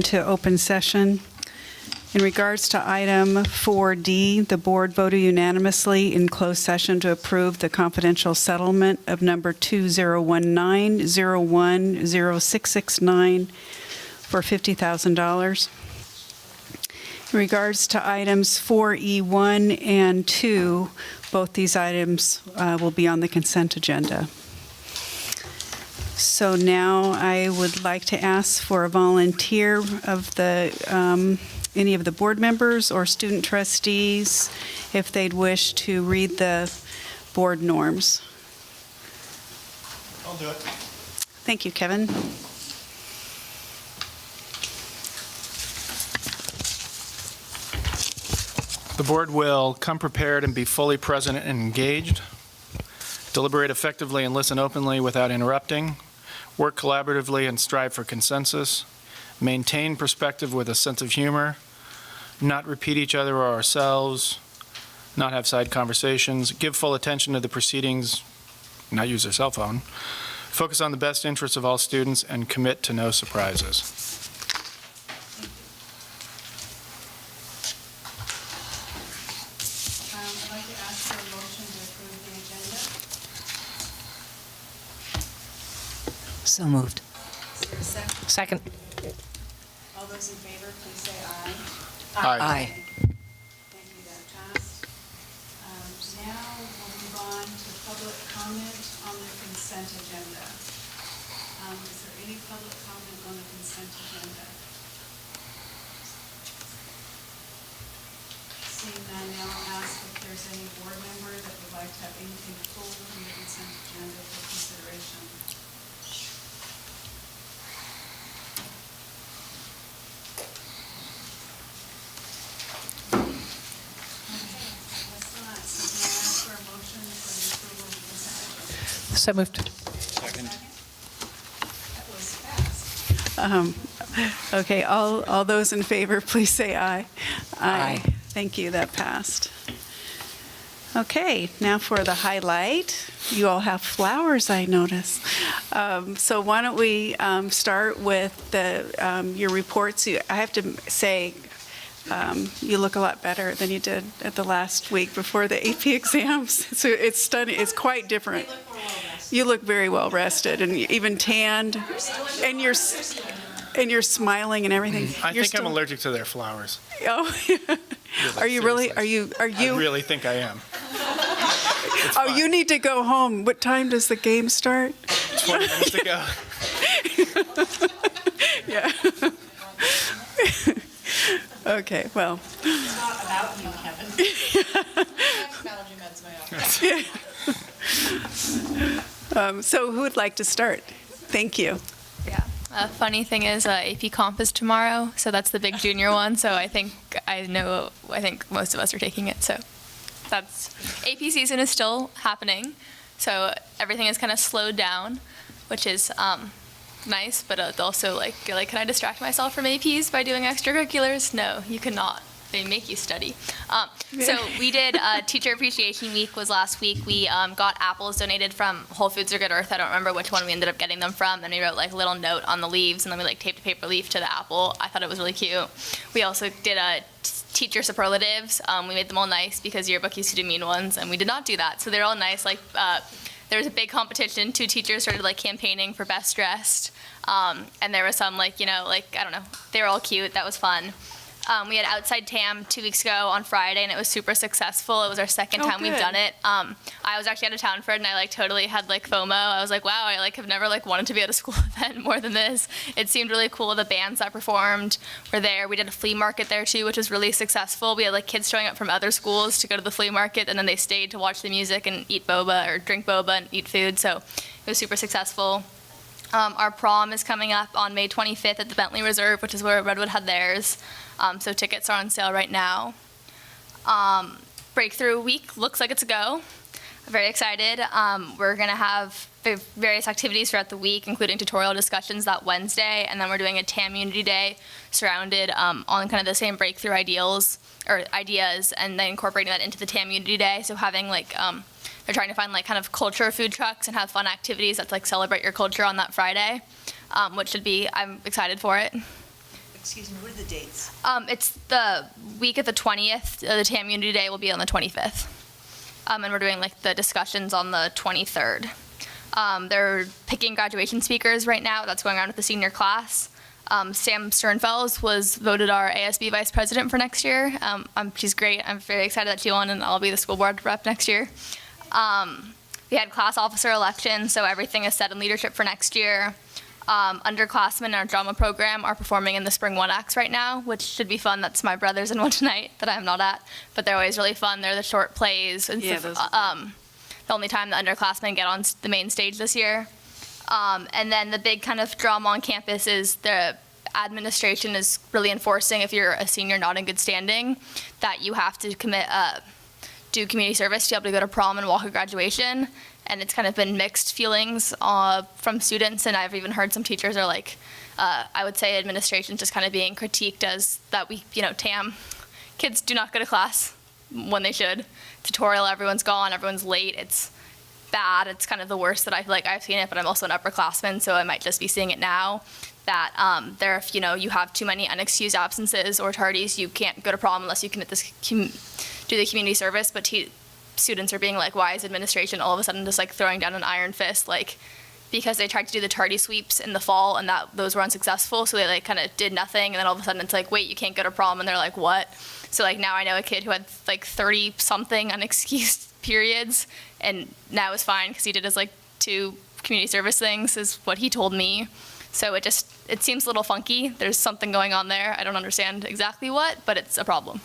To open session. In regards to item 4D, the board voted unanimously in closed session to approve the confidential settlement of number 2019-010669 for $50,000. In regards to items 4E1 and 2, both these items will be on the consent agenda. So now I would like to ask for a volunteer of any of the board members or student trustees if they'd wish to read the board norms. I'll do it. Thank you, Kevin. The board will come prepared and be fully present and engaged, deliberate effectively and listen openly without interrupting, work collaboratively and strive for consensus, maintain perspective with a sense of humor, not repeat each other or ourselves, not have side conversations, give full attention to the proceedings, not use their cell phone, focus on the best interests of all students, and commit to no surprises. I'd like to ask for a motion to approve the agenda. So moved. Is there a second? Second. All those in favor, please say aye. Aye. Thank you, that passed. Now we'll move on to public comment on the consent agenda. Is there any public comment on the consent agenda? Seeing none, now I'll ask if there's any board member that would like to have anything pulled from the consent agenda for consideration. So moved. That was fast. Okay, all those in favor, please say aye. Aye. Thank you, that passed. Okay, now for the highlight. You all have flowers, I notice. So why don't we start with your reports. I have to say, you look a lot better than you did at the last week before the AP exams. So it's stunning. It's quite different. You look very well rested and even tanned, and you're smiling and everything. I think I'm allergic to their flowers. Oh, are you really? Are you? I really think I am. Oh, you need to go home. What time does the game start? 20 minutes to go. Yeah. Okay, well. It's not about you, Kevin. Allergy meds in my office. So who would like to start? Thank you. Yeah. Funny thing is, AP Comp is tomorrow, so that's the big junior one. So I think most of us are taking it. So that's AP season is still happening. So everything is kind of slowed down, which is nice, but also can I distract myself from APs by doing extracurriculars? No, you cannot. They make you study. So we did Teacher Appreciation Week was last week. We got apples donated from Whole Foods or Good Earth. I don't remember which one we ended up getting them from. And we wrote a little note on the leaves, and then we taped a paper leaf to the apple. I thought it was really cute. We also did teacher superlatives. We made them all nice because yearbook used to do mean ones, and we did not do that. So they're all nice. There was a big competition. 2 teachers started campaigning for best dressed, and there was some I don't know. They were all cute. That was fun. We had Outside TAM 2 weeks ago on Friday, and it was super successful. It was our second time we've done it. I was actually out of town for it, and I totally had FOMO. I was wow, I have never wanted to be at a school event more than this. It seemed really cool. The bands that performed were there. We did a flea market there too, which was really successful. We had kids showing up from other schools to go to the flea market, and then they stayed to watch the music and eat boba or drink boba and eat food. So it was super successful. Our prom is coming up on May 25th at the Bentley Reserve, which is where Redwood had theirs. So tickets are on sale right now. Breakthrough Week looks like it's a go. I'm very excited. We're going to have various activities throughout the week, including tutorial discussions that Wednesday, and then we're doing a TAM Unity Day surrounded on kind of the same breakthrough ideas, and then incorporating that into the TAM Unity Day. So having they're trying to find kind of culture food trucks and have fun activities that celebrate your culture on that Friday, which should be, I'm excited for it. Excuse me, what are the dates? It's the week of the 20th. The TAM Unity Day will be on the 25th. And we're doing like the discussions on the 23rd. They're picking graduation speakers right now. That's going on with the senior class. Sam Sternfels was voted our ASB vice president for next year. She's great. I'm very excited that she won, and I'll be the school board rep next year. We had class officer election, so everything is set in leadership for next year. Underclassmen in our drama program are performing in the Spring One Acts right now, which should be fun. That's my brothers in one tonight that I'm not at, but they're always really fun. They're the short plays. And Yeah, stuff. those are The only time the underclassmen get on the main stage this year. And then the big kind of drama on campus is the administration is really enforcing, if you're a senior not in good standing, that you have to do community service to be able to go to prom and walk a graduation. And it's kind of been mixed feelings from students, and I've even heard some teachers are like, I would say administration's just kind of being critiqued as that TAM, kids do not go to class when they should. Tutorial, everyone's gone, everyone's late, it's bad, it's kind of the worst that I feel like I've seen it, but I'm also an upperclassman, so I might just be seeing it now, that if you have too many unexcused absences or tardies, you can't go to prom unless you commit this do the community service, but students are being like, why is administration all of a sudden just like throwing down an iron fist, like because they tried to do the tardy sweeps in the fall and those were unsuccessful, so they like kind of did nothing, and then all of a sudden it's like, wait, you can't go to prom, and they're like, what? So like now I know a kid who had like 30 something unexcused periods, and now is fine because he did his like 2 community service things, is what he told me. So it seems a little funky. There's something going on there. I don't understand exactly what, but it's a problem.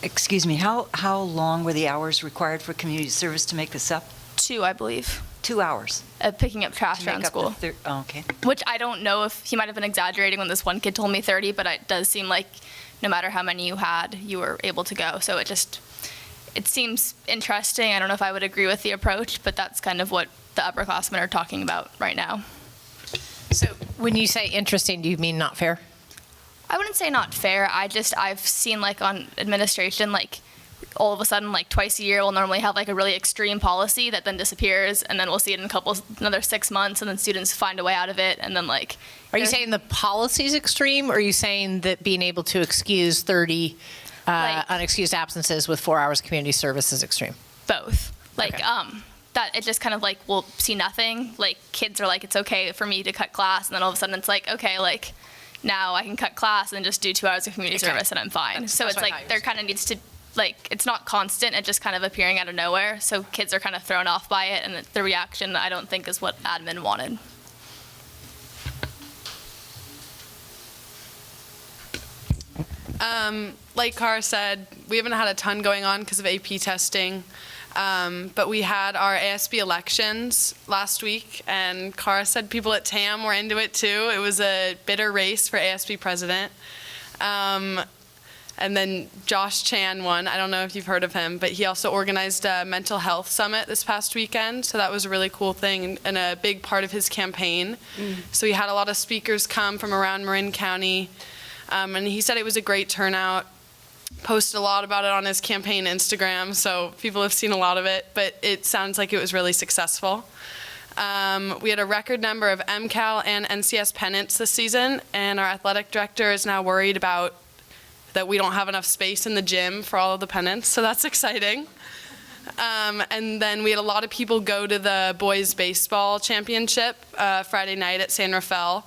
Excuse me, how long were the hours required for community service to make this up? 2, I believe. 2 hours? Picking up trash To make around up school. Okay. Which I don't know if he might have been exaggerating when this one kid told me 30, but it does seem like no matter how many you had, you were able to go. So it seems interesting. I don't know if I would agree with the approach, but that's kind of what the upperclassmen are talking about right now. So when you say interesting, do you mean not fair? I wouldn't say not fair. I've seen like on administration, like all of a sudden, like twice a year, we'll normally have like a really extreme policy that then disappears, and then we'll see it in another 6 months, and then students find a way out of it, and then like. Are you saying the policy's extreme, or are you saying that being able to excuse 30 unexcused absences with 4 hours of community service is extreme? Both. Like, Okay. that it just kind of like, we'll see nothing. Like kids are like, it's okay for me to cut class, and then all of a sudden it's like, okay, like now I can cut class and just do 2 hours of community Okay. service and I'm fine. So that's it's what I thought like you there were kind of needs to, like, it's not constant, it's just kind of appearing out of nowhere. So kids are kind of thrown off by it, and the reaction I don't think is what admin wanted. Like Cara said, we haven't had a ton going on because of AP testing, but we had our ASB elections last week, and Cara said people at TAM were into it too. It was a bitter race for ASB president. And then Josh Chan won. I don't know if you've heard of him, but he also organized a mental health summit this past weekend. So that was a really cool thing and a big part of his campaign. So he had a lot of speakers come from around Marin County. And he said it was a great turnout. Posted a lot about it on his campaign Instagram, so people have seen a lot of it, but it sounds like it was really successful. We had a record number of MCAL and NCS pennants this season, and our athletic director is now worried about that we don't have enough space in the gym for all of the pennants, so that's exciting. And then we had a lot of people go to the boys baseball championship Friday night at San Rafael.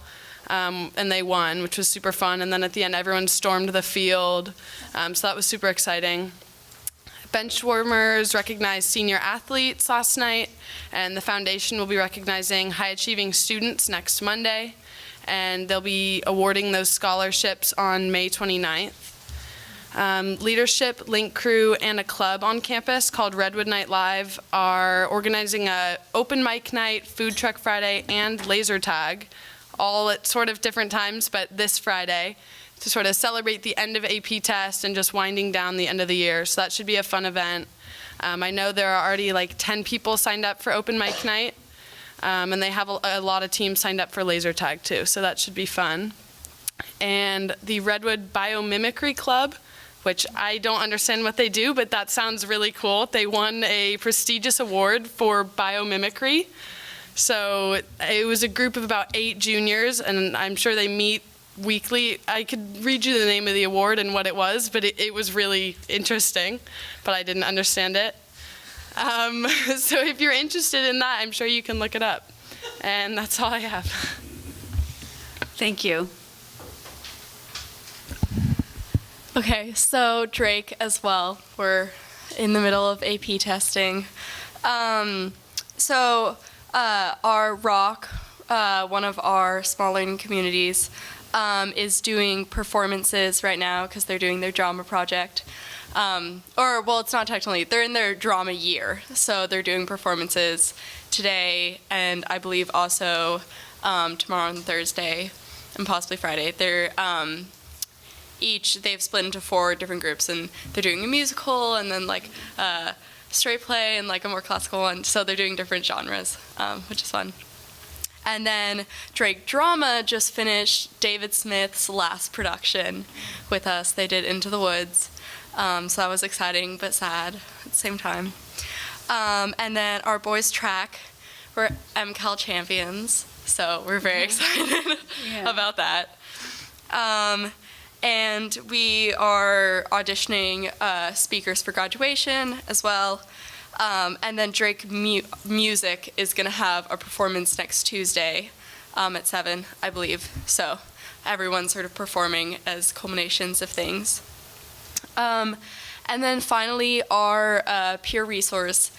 And they won, which was super fun. And then at the end, everyone stormed the field, so that was super exciting. Benchwarmers recognized senior athletes last night, and the foundation will be recognizing high-achieving students next Monday, and they'll be awarding those scholarships on May 29th. Leadership, Link Crew, and a club on campus called Redwood Night Live are organizing a open mic night, food truck Friday, and laser tag, all at sort of different times, but this Friday, to sort of celebrate the end of AP test and just winding down the end of the year. So that should be a fun event. I know there are already like 10 people signed up for open mic night, and they have a lot of teams signed up for laser tag too, so that should be fun. And the Redwood Biomimicry Club, which I don't understand what they do, but that sounds really cool. They won a prestigious award for biomimicry. So it was a group of about 8 juniors, and I'm sure they meet weekly. I could read you the name of the award and what it was, but it was really interesting, but I didn't understand it. So if you're interested in that, I'm sure you can look it up. And that's all I have. Thank you. Okay, so Drake as well. We're in the middle of AP testing. Our ROC, one of our small learning communities, is doing performances right now because they're doing their drama project. It's not technically, they're in their drama year, so they're doing performances today and I believe also tomorrow and Thursday and possibly Friday. They've split into 4 different groups and they're doing a musical and then like straight play and like a more classical one, so they're doing different genres, which is fun. And then Drake Drama just finished David Smith's last production with us. They did Into the Woods. So that was exciting but sad at the same time. And then our boys track, we're MCAL champions, so we're very excited about that. And we are auditioning speakers for graduation as well. And then Drake Music is going to have a performance next Tuesday at 7, I believe. So everyone's sort of performing as culminations of things. And then finally, our peer resource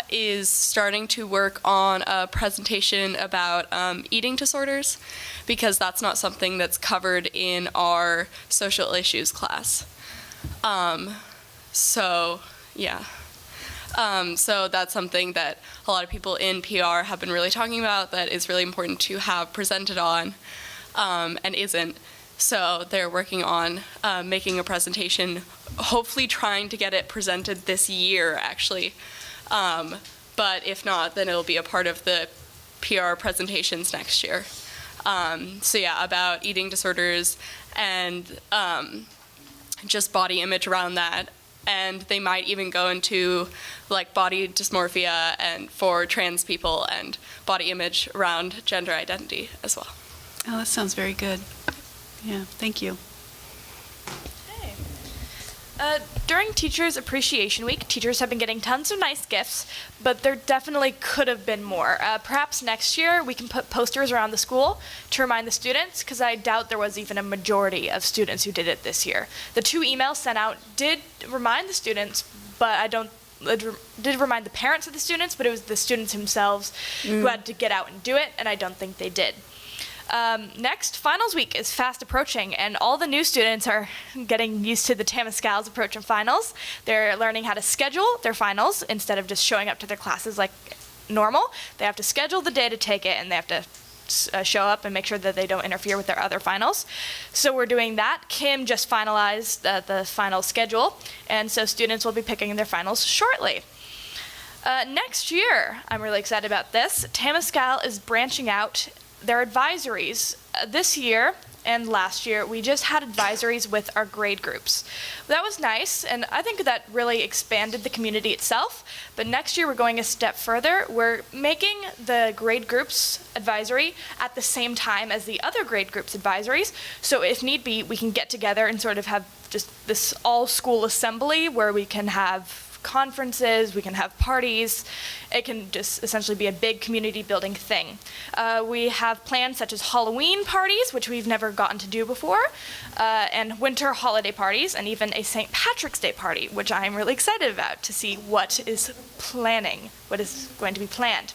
is starting to work on a presentation about eating disorders, because that's not something that's covered in our social issues class. So that's something that a lot of people in PR have been really talking about, that is really important to have presented on, and isn't. So they're working on making a presentation, hopefully trying to get it presented this year, actually. But if not, then it'll be a part of the PR presentations next year. About eating disorders and just body image around that. And they might even go into like body dysmorphia and for trans people and body image around gender identity as well. Oh, that sounds very good. Yeah, thank you. During Teachers Appreciation Week, teachers have been getting tons of nice gifts, but there definitely could have been more. Perhaps next year we can put posters around the school to remind the students, because I doubt there was even a majority of students who did it this year. The 2 emails sent out did remind the students, but it did remind the parents of the students, but it was the students themselves who had to get out and do it, and I don't think they did. Next, finals week is fast approaching, and all the new students are getting used to the Tamalpais approach of finals. They're learning how to schedule their finals instead of just showing up to their classes like normal. They have to schedule the day to take it, and they have to show up and make sure that they don't interfere with their other finals. So we're doing that. Kim just finalized the final schedule, and so students will be picking their finals shortly. Next year, I'm really excited about this. Tamalpais is branching out their advisories. This year and last year, we just had advisories with our grade groups. That was nice, and I think that really expanded the community itself. But next year, we're going a step further. We're making the grade groups advisory at the same time as the other grade groups advisories. So if need be, we can get together and sort of have just this all-school assembly where we can have conferences, we can have parties. It can just essentially be a big community building thing. We have plans such as Halloween parties, which we've never gotten to do before, and winter holiday parties, and even a St. Patrick's Day party, which I'm really excited about to see what is going to be planned.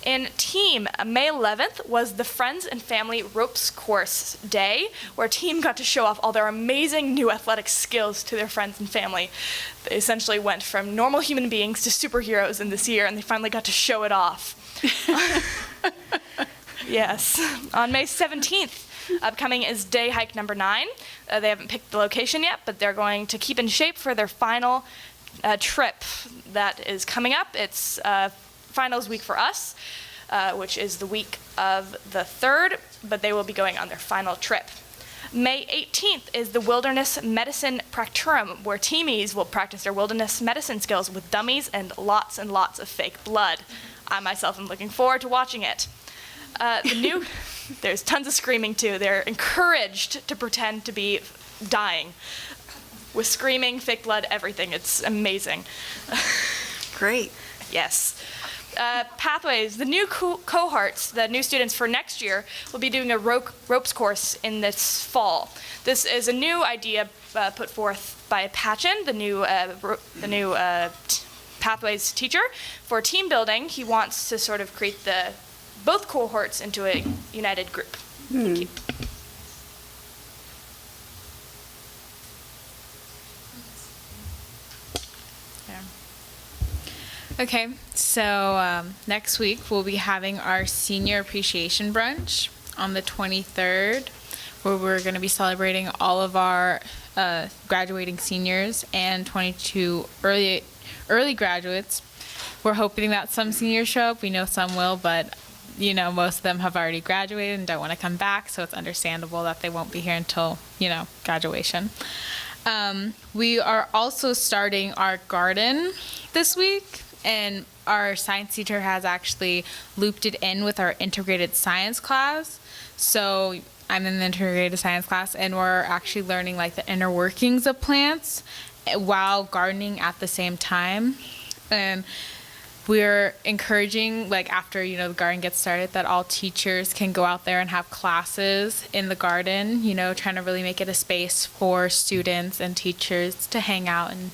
In team, May 11th was the Friends and Family Ropes Course Day, where team got to show off all their amazing new athletic skills to their friends and family. They essentially went from normal human beings to superheroes in this year, and they finally got to show it off. Yes. On May 17th, upcoming is day hike number 9. They haven't picked the location yet, but they're going to keep in shape for their final trip that is coming up. It's finals week for us, which is the week of the 3rd, but they will be going on their final trip. May 18th is the Wilderness Medicine Practorum, where teamies will practice their wilderness medicine skills with dummies and lots of fake blood. I myself am looking forward to watching it. There's tons of screaming too. They're encouraged to pretend to be dying with screaming, fake blood, everything. It's amazing. Great. Yes. Pathways, the new cohorts, the new students for next year, will be doing a ropes course in this fall. This is a new idea put forth by Patchen, the new Pathways teacher, for team building. He wants to sort of create both cohorts into a united group. Thank you. Okay, so next week we'll be having our senior appreciation brunch on the 23rd, where we're going to be celebrating all of our graduating seniors and 22 early graduates. We're hoping that some seniors show up. We know some will, but most of them have already graduated and don't want to come back, so it's understandable that they won't be here until graduation. We are also starting our garden this week, and our science teacher has actually looped it in with our integrated science class. So I'm in the integrated science class, and we're actually learning like the inner workings of plants while gardening at the same time. And we're encouraging, like after the garden gets started, that all teachers can go out there and have classes in the garden, trying to really make it a space for students and teachers to hang out and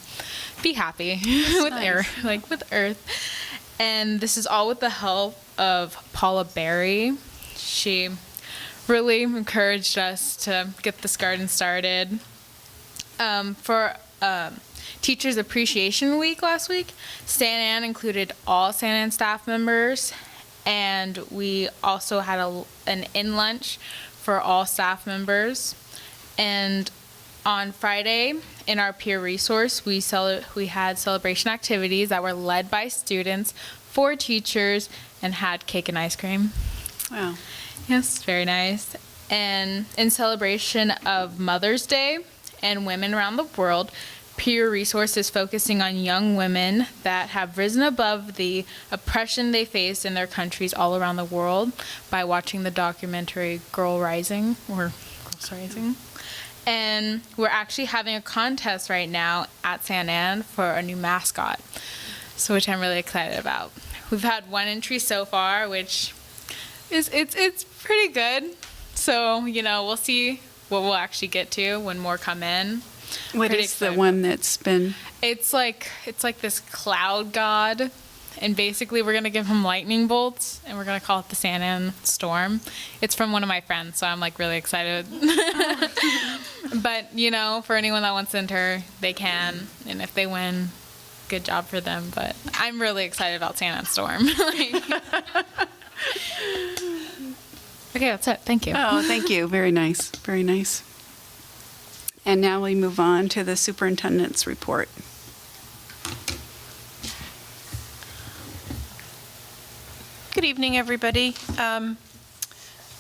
be happy with with earth. And this is all with the help of Paula Berry. She really encouraged us to get this garden started. For Teachers Appreciation Week last week, Santa Ann included all Santa Ann staff members, and we also had an in-lunch for all staff members. And on Friday, in our peer resource, we had celebration activities that were led by students for teachers and had cake and ice cream. Wow. Yes, very nice. And in celebration of Mother's Day and women around the world, peer resource is focusing on young women that have risen above the oppression they face in their countries all around the world by watching the documentary Girls Rising. And we're actually having a contest right now at Santa Ann for a new mascot, which I'm really excited about. We've had one entry so far, which it's pretty good. So, we'll see what we'll actually get to when more come in. What Pretty is excited. the one that's been? It's like this cloud god, and basically we're gonna give him lightning bolts, and we're gonna call it the Santa Ann Storm. It's from one of my friends, so I'm like really excited. But for anyone that wants to enter, they can, and if they win, good job for them. But I'm really excited about Santa Ann Storm. Okay, that's it. Thank you. Oh, thank you. Very nice. Very nice. And now we move on to the superintendent's report. Good evening, everybody.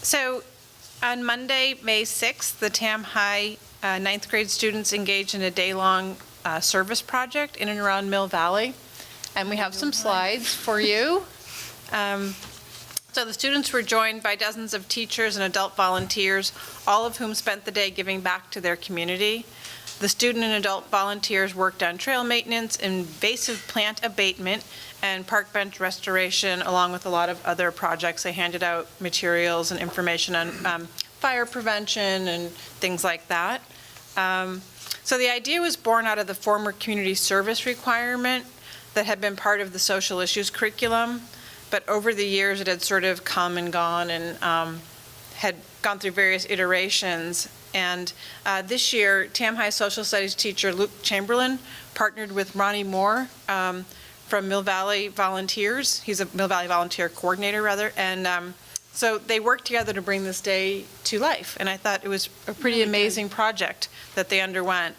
So on Monday, May 6th, the Tam High ninth grade students engaged in a day-long service project in and around Mill Valley. And we have some slides for you. So the students were joined by dozens of teachers and adult volunteers, all of whom spent the day giving back to their community. The student and adult volunteers worked on trail maintenance, invasive plant abatement, and park bench restoration, along with a lot of other projects. They handed out materials and information on fire prevention and things like that. So the idea was born out of the former community service requirement that had been part of the social issues curriculum. But over the years, it had sort of come and gone and had gone through various iterations. And this year, Tam High social studies teacher Luke Chamberlain partnered with Ronnie Moore from Mill Valley Volunteers. He's a Mill Valley Volunteer Coordinator, rather. And so they worked together to bring this day to life. And I thought it was a pretty amazing project that they underwent.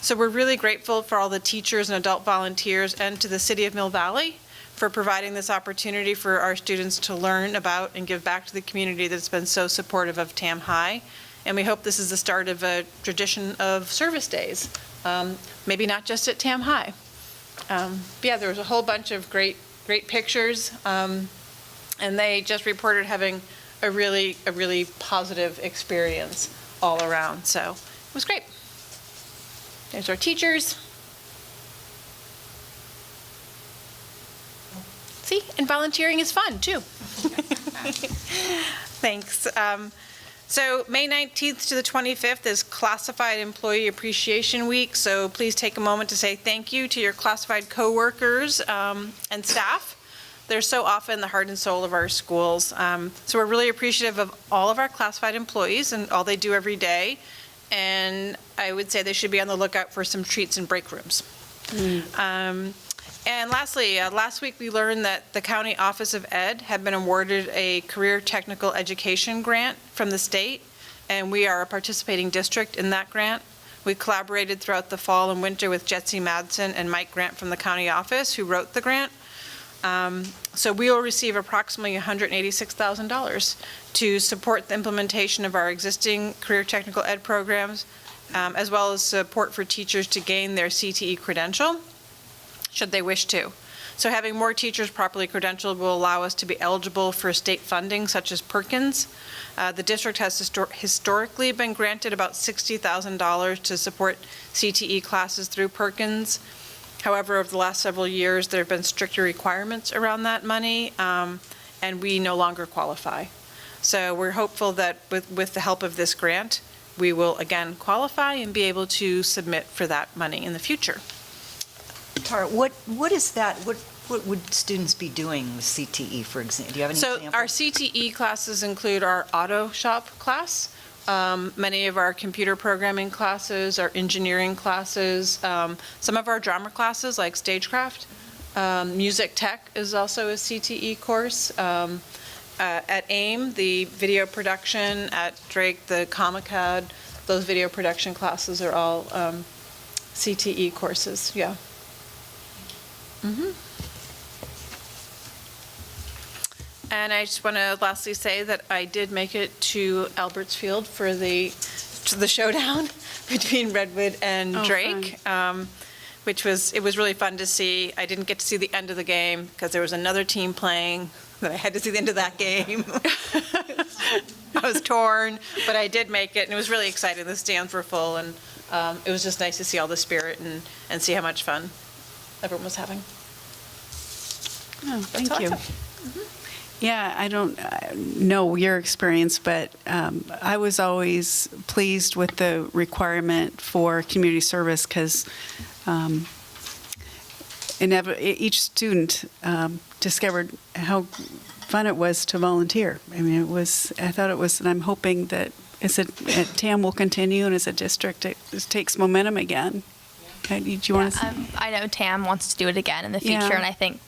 So we're really grateful for all the teachers and adult volunteers and to the City of Mill Valley for providing this opportunity for our students to learn about and give back to the community that's been so supportive of Tam High. And we hope this is the start of a tradition of service days, maybe not just at Tam High. But yeah, there was a whole bunch of great pictures. And they just reported having a really positive experience all around. So it was great. There's our teachers. See, and volunteering is fun too. Thanks. So May 19th to the 25th is Classified Employee Appreciation Week. So please take a moment to say thank you to your classified coworkers and staff. They're so often the heart and soul of our schools. So we're really appreciative of all of our classified employees and all they do every day. And I would say they should be on the lookout for some treats in break rooms. And lastly, last week we learned that the County Office of Ed had been awarded a Career Technical Education grant from the state, and we are a participating district in that grant. We collaborated throughout the fall and winter with Jetsy Madsen and Mike Grant from the county office, who wrote the grant. So we will receive approximately $186,000 to support the implementation of our existing Career Technical Ed programs, as well as support for teachers to gain their CTE credential, should they wish to. So having more teachers properly credentialed will allow us to be eligible for state funding such as Perkins. The district has historically been granted about $60,000 to support CTE classes through Perkins. However, over the last several years, there have been stricter requirements around that money, and we no longer qualify. So we're hopeful that with the help of this grant, we will again qualify and be able to submit for that money in the future. Tara, what is that? What would students be doing with CTE, for example? Do you have any examples? So our CTE classes include our auto shop class, many of our computer programming classes, our engineering classes, some of our drama classes like stagecraft. Music tech is also a CTE course. At AIM, the video production, at Drake, the Comicad, those video production classes are all CTE courses, yeah. And I just want to lastly say that I did make it to Alberts Field for the showdown between Redwood and Drake, which was really fun to see. I didn't get to see the end of the game because there was another team playing that I had to see the end of that game. I was torn, but I did make it, and it was really exciting. The stands were full, and it was just nice to see all the spirit and see how much fun everyone was having. Oh, thank you. Yeah, I don't know your experience, but I was always pleased with the requirement for community service because each student discovered how fun it was to volunteer. I mean, I thought it was, and I'm hoping that TAM will continue, and as a district, it takes momentum again. Okay, do you want to? I know TAM wants to do it again in the future, and I think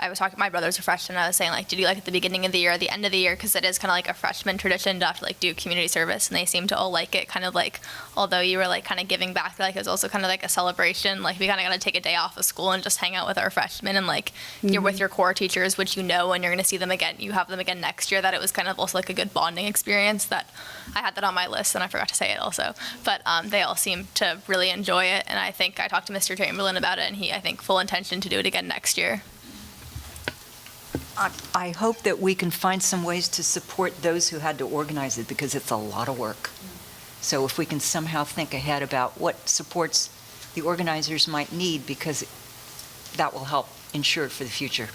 I was talking, my brother's a freshman, I was saying, like, did you like at the beginning of the year or the end of the year? Because it is kind of like a freshman tradition to have to, like, do community service, and they seem to all like it, kind of like, although you were, like, kind of giving back, like, it was also kind of like a celebration, like, we kind of got to take a day off of school and just hang out with our freshmen, and, like, you're with your core teachers, which and you're going to see them again, you have them again next year, that it was kind of also, like, a good bonding experience. That I had that on my list, and I forgot to say it also, but they all seem to really enjoy it, and I think I talked to Mr. Chamberlain about it, and he, I think, full intention to do it again next year. I hope that we can find some ways to support those who had to organize it, because it's a lot of work. So if we can somehow think ahead about what supports the organizers might need, because that will help ensure it for the future.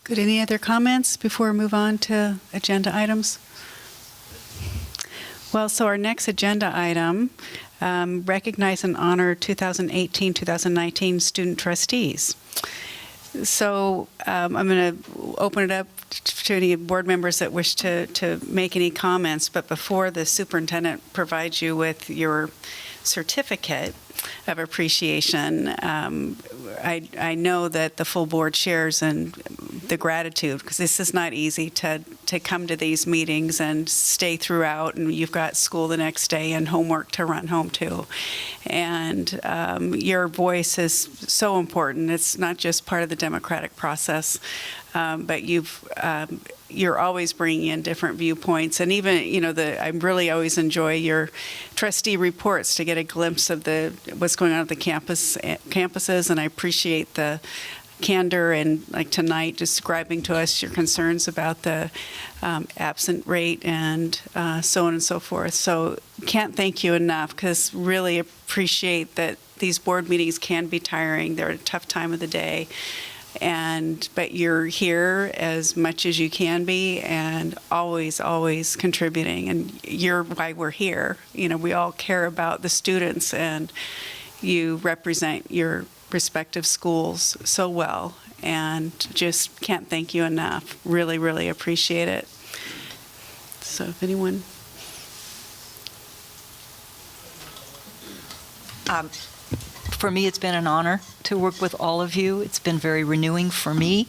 Good. Any other comments before we move on to agenda items? Well, so our next agenda item, recognize and honor 2018-2019 student trustees. So I'm going to open it up to any board members that wish to make any comments, but before the superintendent provides you with your certificate of appreciation, I know that the full board shares in the gratitude, because this is not easy to come to these meetings and stay throughout, and you've got school the next day and homework to run home to. And your voice is so important. It's not just part of the democratic process, but you're always bringing in different viewpoints, and even I really always enjoy your trustee reports to get a glimpse of what's going on at the campuses, and I appreciate the candor and like tonight describing to us your concerns about the absent rate and so on and so forth. So can't thank you enough, because really appreciate that these board meetings can be tiring. They're a tough time of the day. But you're here as much as you can be, and always contributing. And you're why we're here. You know, we all care about the students, and you represent your respective schools so well. And just can't thank you enough. Really appreciate it. So if anyone. For me, it's been an honor to work with all of you. It's been very renewing for me.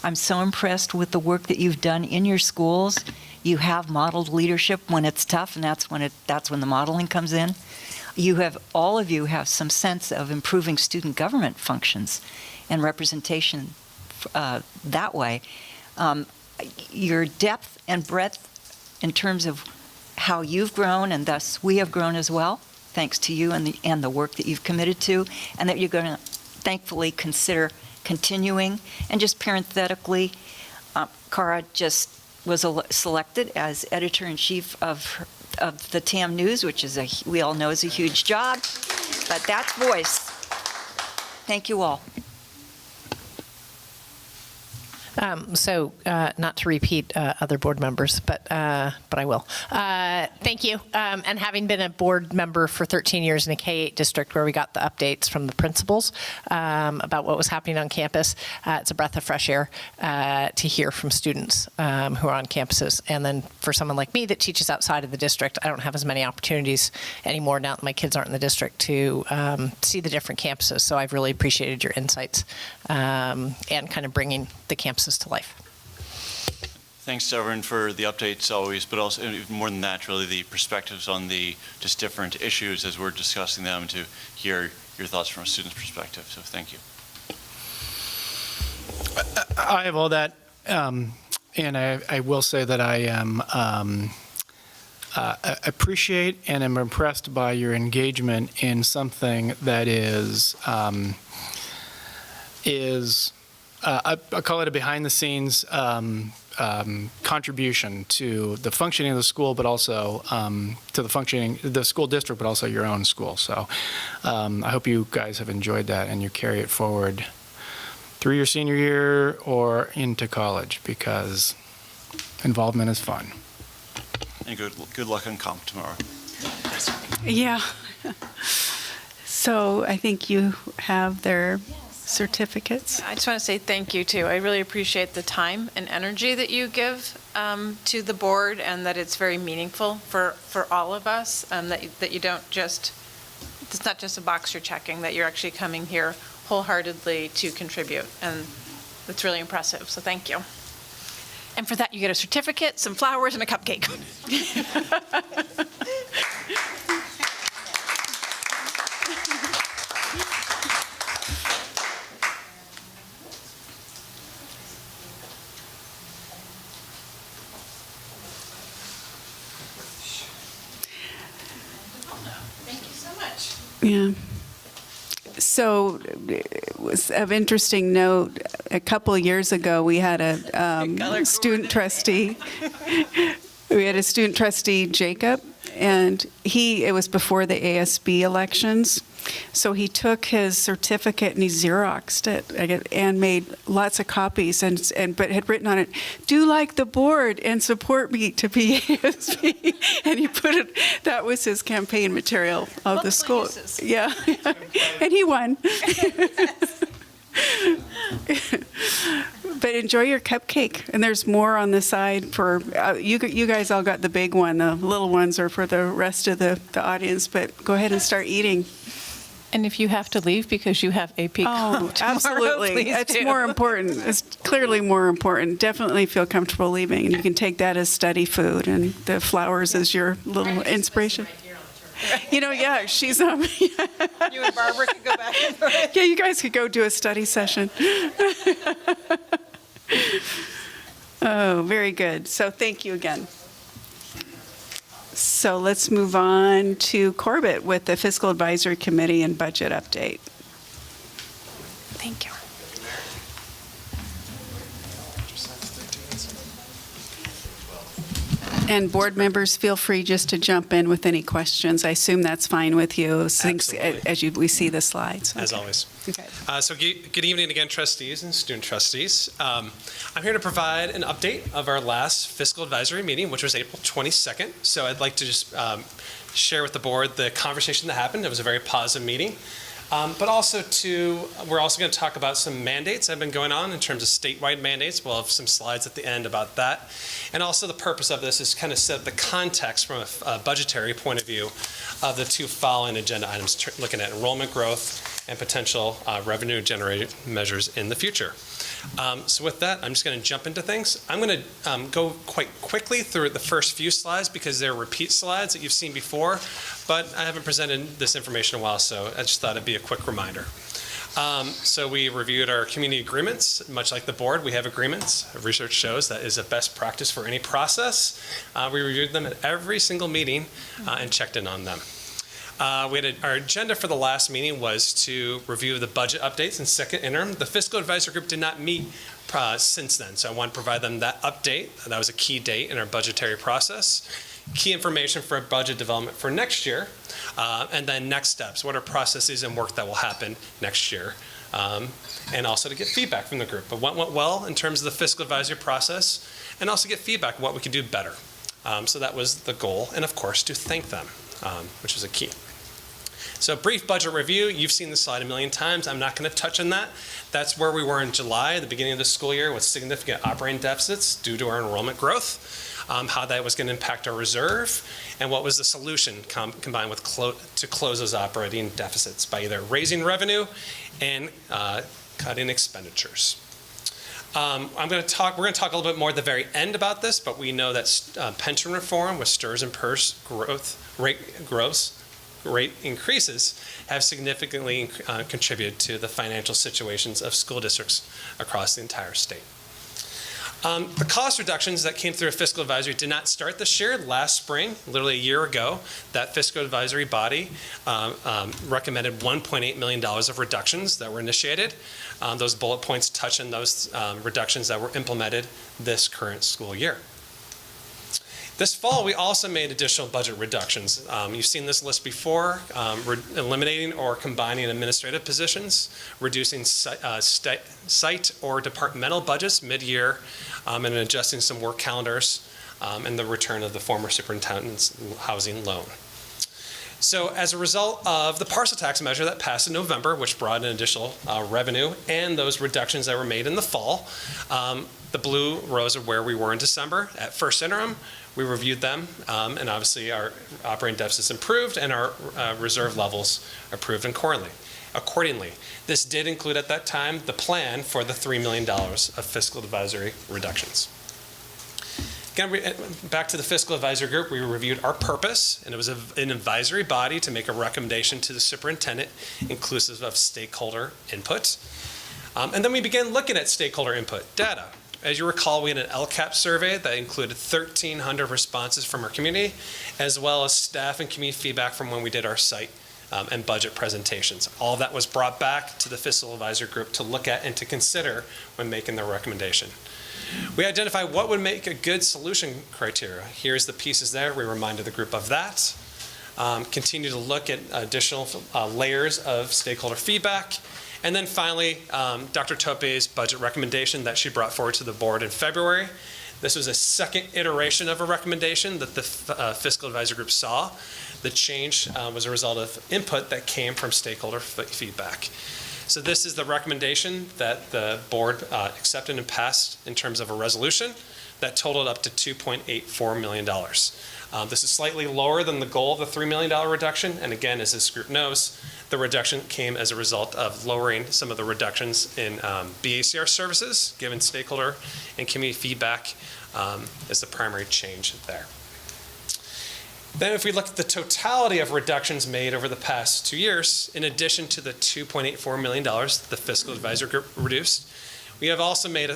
I'm so impressed with the work that you've done in your schools. You have modeled leadership when it's tough, and that's when the modeling comes in. All of you have some sense of improving student government functions and representation that way. Your depth and breadth in terms of how you've grown, and thus we have grown as well, thanks to you and the work that you've committed to, and that you're going to thankfully consider continuing. And just parenthetically, Cara just was selected as editor-in-chief of the TAM News, which is we all know is a huge job, but that's voice. Thank you all. Not to repeat other board members, but I will. Thank you. And having been a board member for 13 years in a K-8 district where we got the updates from the principals about what was happening on campus, it's a breath of fresh air to hear from students who are on campuses. And then for someone like me that teaches outside of the district, I don't have as many opportunities anymore now that my kids aren't in the district to see the different campuses. So I've really appreciated your insights and kind of bringing the campuses to life. Thanks, Severin, for the updates always, but also even more than that, really the perspectives on the just different issues as we're discussing them, to hear your thoughts from a student's perspective. So thank you. I have all that, and I will say that I am appreciate and am impressed by your engagement in something that is I call it a behind-the-scenes contribution to the functioning of the school, but also to the functioning of the school district, but also your own school. So I hope you guys have enjoyed that and you carry it forward through your senior year or into college, because involvement is fun. And good luck on comp tomorrow. Yeah. So I think you have their certificates. I just want to say thank you, too. I really appreciate the time and energy that you give to the board, and that it's very meaningful for all of us, that you don't just, it's not just a box you're checking, that you're actually coming here wholeheartedly to contribute, and it's really impressive, so thank you. And for that, you get a certificate, some flowers, and a cupcake. Yeah. So it was of interesting note, a couple of years ago, we had a student trustee. We had a student trustee, Jacob, and it was before the ASB elections. So he took his certificate and he Xeroxed it and made lots of copies, but had written on it, "Do like the board and support me to be ASB." And he put it, that was his campaign material of the school. Yeah, and he won. But enjoy your cupcake, and there's more on the side for you guys. All got the big one. The little ones are for the rest of the audience. But go ahead and start eating. And if you have to leave because you have AP tomorrow, absolutely, it's do. More important. It's clearly more important. Definitely feel comfortable leaving, and you can take that as study food, and the flowers as your little inspiration. You know, yeah, she's You and Barbara could go back and forth. Yeah, you guys could go do a study session. Oh, very good. So thank you again. So let's move on to Corbett with the Fiscal Advisory Committee and budget update. Thank you. And board members, feel free just to jump in with any questions. I assume that's fine with you Absolutely. we see the slides. As Okay. always. Okay. So good evening again, trustees and student trustees. I'm here to provide an update of our last fiscal advisory meeting, which was April 22nd. So I'd like to just share with the board the conversation that happened. It was a very positive meeting. But also we're also going to talk about some mandates that have been going on in terms of statewide mandates. We'll have some slides at the end about that. And also the purpose of this is kind of set the context from a budgetary point of view of the two following agenda items, looking at enrollment growth and potential revenue generating measures in the future. So with that, I'm just going to jump into things. I'm going to go quite quickly through the first few slides because they're repeat slides that you've seen before, but I haven't presented this information in a while, so I just thought it'd be a quick reminder. So we reviewed our community agreements. Much like the board, we have agreements. Research shows that is a best practice for any process. We reviewed them at every single meeting and checked in on them. Our agenda for the last meeting was to review the budget updates in second interim. The fiscal advisory group did not meet since then, so I want to provide them that update. That was a key date in our budgetary process. Key information for budget development for next year, and then next steps. What are processes and work that will happen next year? And also to get feedback from the group of what went well in terms of the fiscal advisory process, and also get feedback on what we could do better. So that was the goal, and of course to thank them, which was a key. So brief budget review, you've seen the slide a million times. I'm not going to touch on that. That's where we were in July, at the beginning of the school year, with significant operating deficits due to our enrollment growth, how that was going to impact our reserve, and what was the solution combined with to close those operating deficits by either raising revenue and cutting expenditures. We're going to talk a little bit more at the very end about this, but we know that pension reform with STRS and PERS rate increases have significantly contributed to the financial situations of school districts across the entire state. The cost reductions that came through a fiscal advisory did not start this year. Last spring, literally a year ago, that fiscal advisory body recommended $1.8 million of reductions that were initiated. Those bullet points touch on those reductions that were implemented this current school year. This fall, we also made additional budget reductions. You've seen this list before, eliminating or combining administrative positions, reducing site or departmental budgets mid-year, and adjusting some work calendars, and the return of the former superintendent's housing loan. So as a result of the parcel tax measure that passed in November, which brought in additional revenue, and those reductions that were made in the fall, the blue rows are where we were in December. At first interim, we reviewed them, and obviously our operating deficits improved and our reserve levels improved accordingly. This did include at that time the plan for the $3 million of fiscal advisory reductions. Again, back to the fiscal advisory group, we reviewed our purpose, and it was an advisory body to make a recommendation to the superintendent, inclusive of stakeholder input. And then we began looking at stakeholder input data. As you recall, we had an LCAP survey that included 1,300 responses from our community, as well as staff and community feedback from when we did our site and budget presentations. All of that was brought back to the fiscal advisory group to look at and to consider when making their recommendation. We identified what would make a good solution criteria. Here's the pieces there. We reminded the group of that. Continue to look at additional layers of stakeholder feedback. And then finally, Dr. Tope's budget recommendation that she brought forward to the board in February. This was a second iteration of a recommendation that the fiscal advisory group saw. The change was a result of input that came from stakeholder feedback. So this is the recommendation that the board accepted and passed in terms of a resolution that totaled up to $2.84 million. This is slightly lower than the goal of the $3 million reduction. And again, as this group knows, the reduction came as a result of lowering some of the reductions in BACR services, given stakeholder and community feedback as the primary change there. Then if we look at the totality of reductions made over the past 2 years, in addition to the $2.84 million the fiscal advisory group reduced, we have also made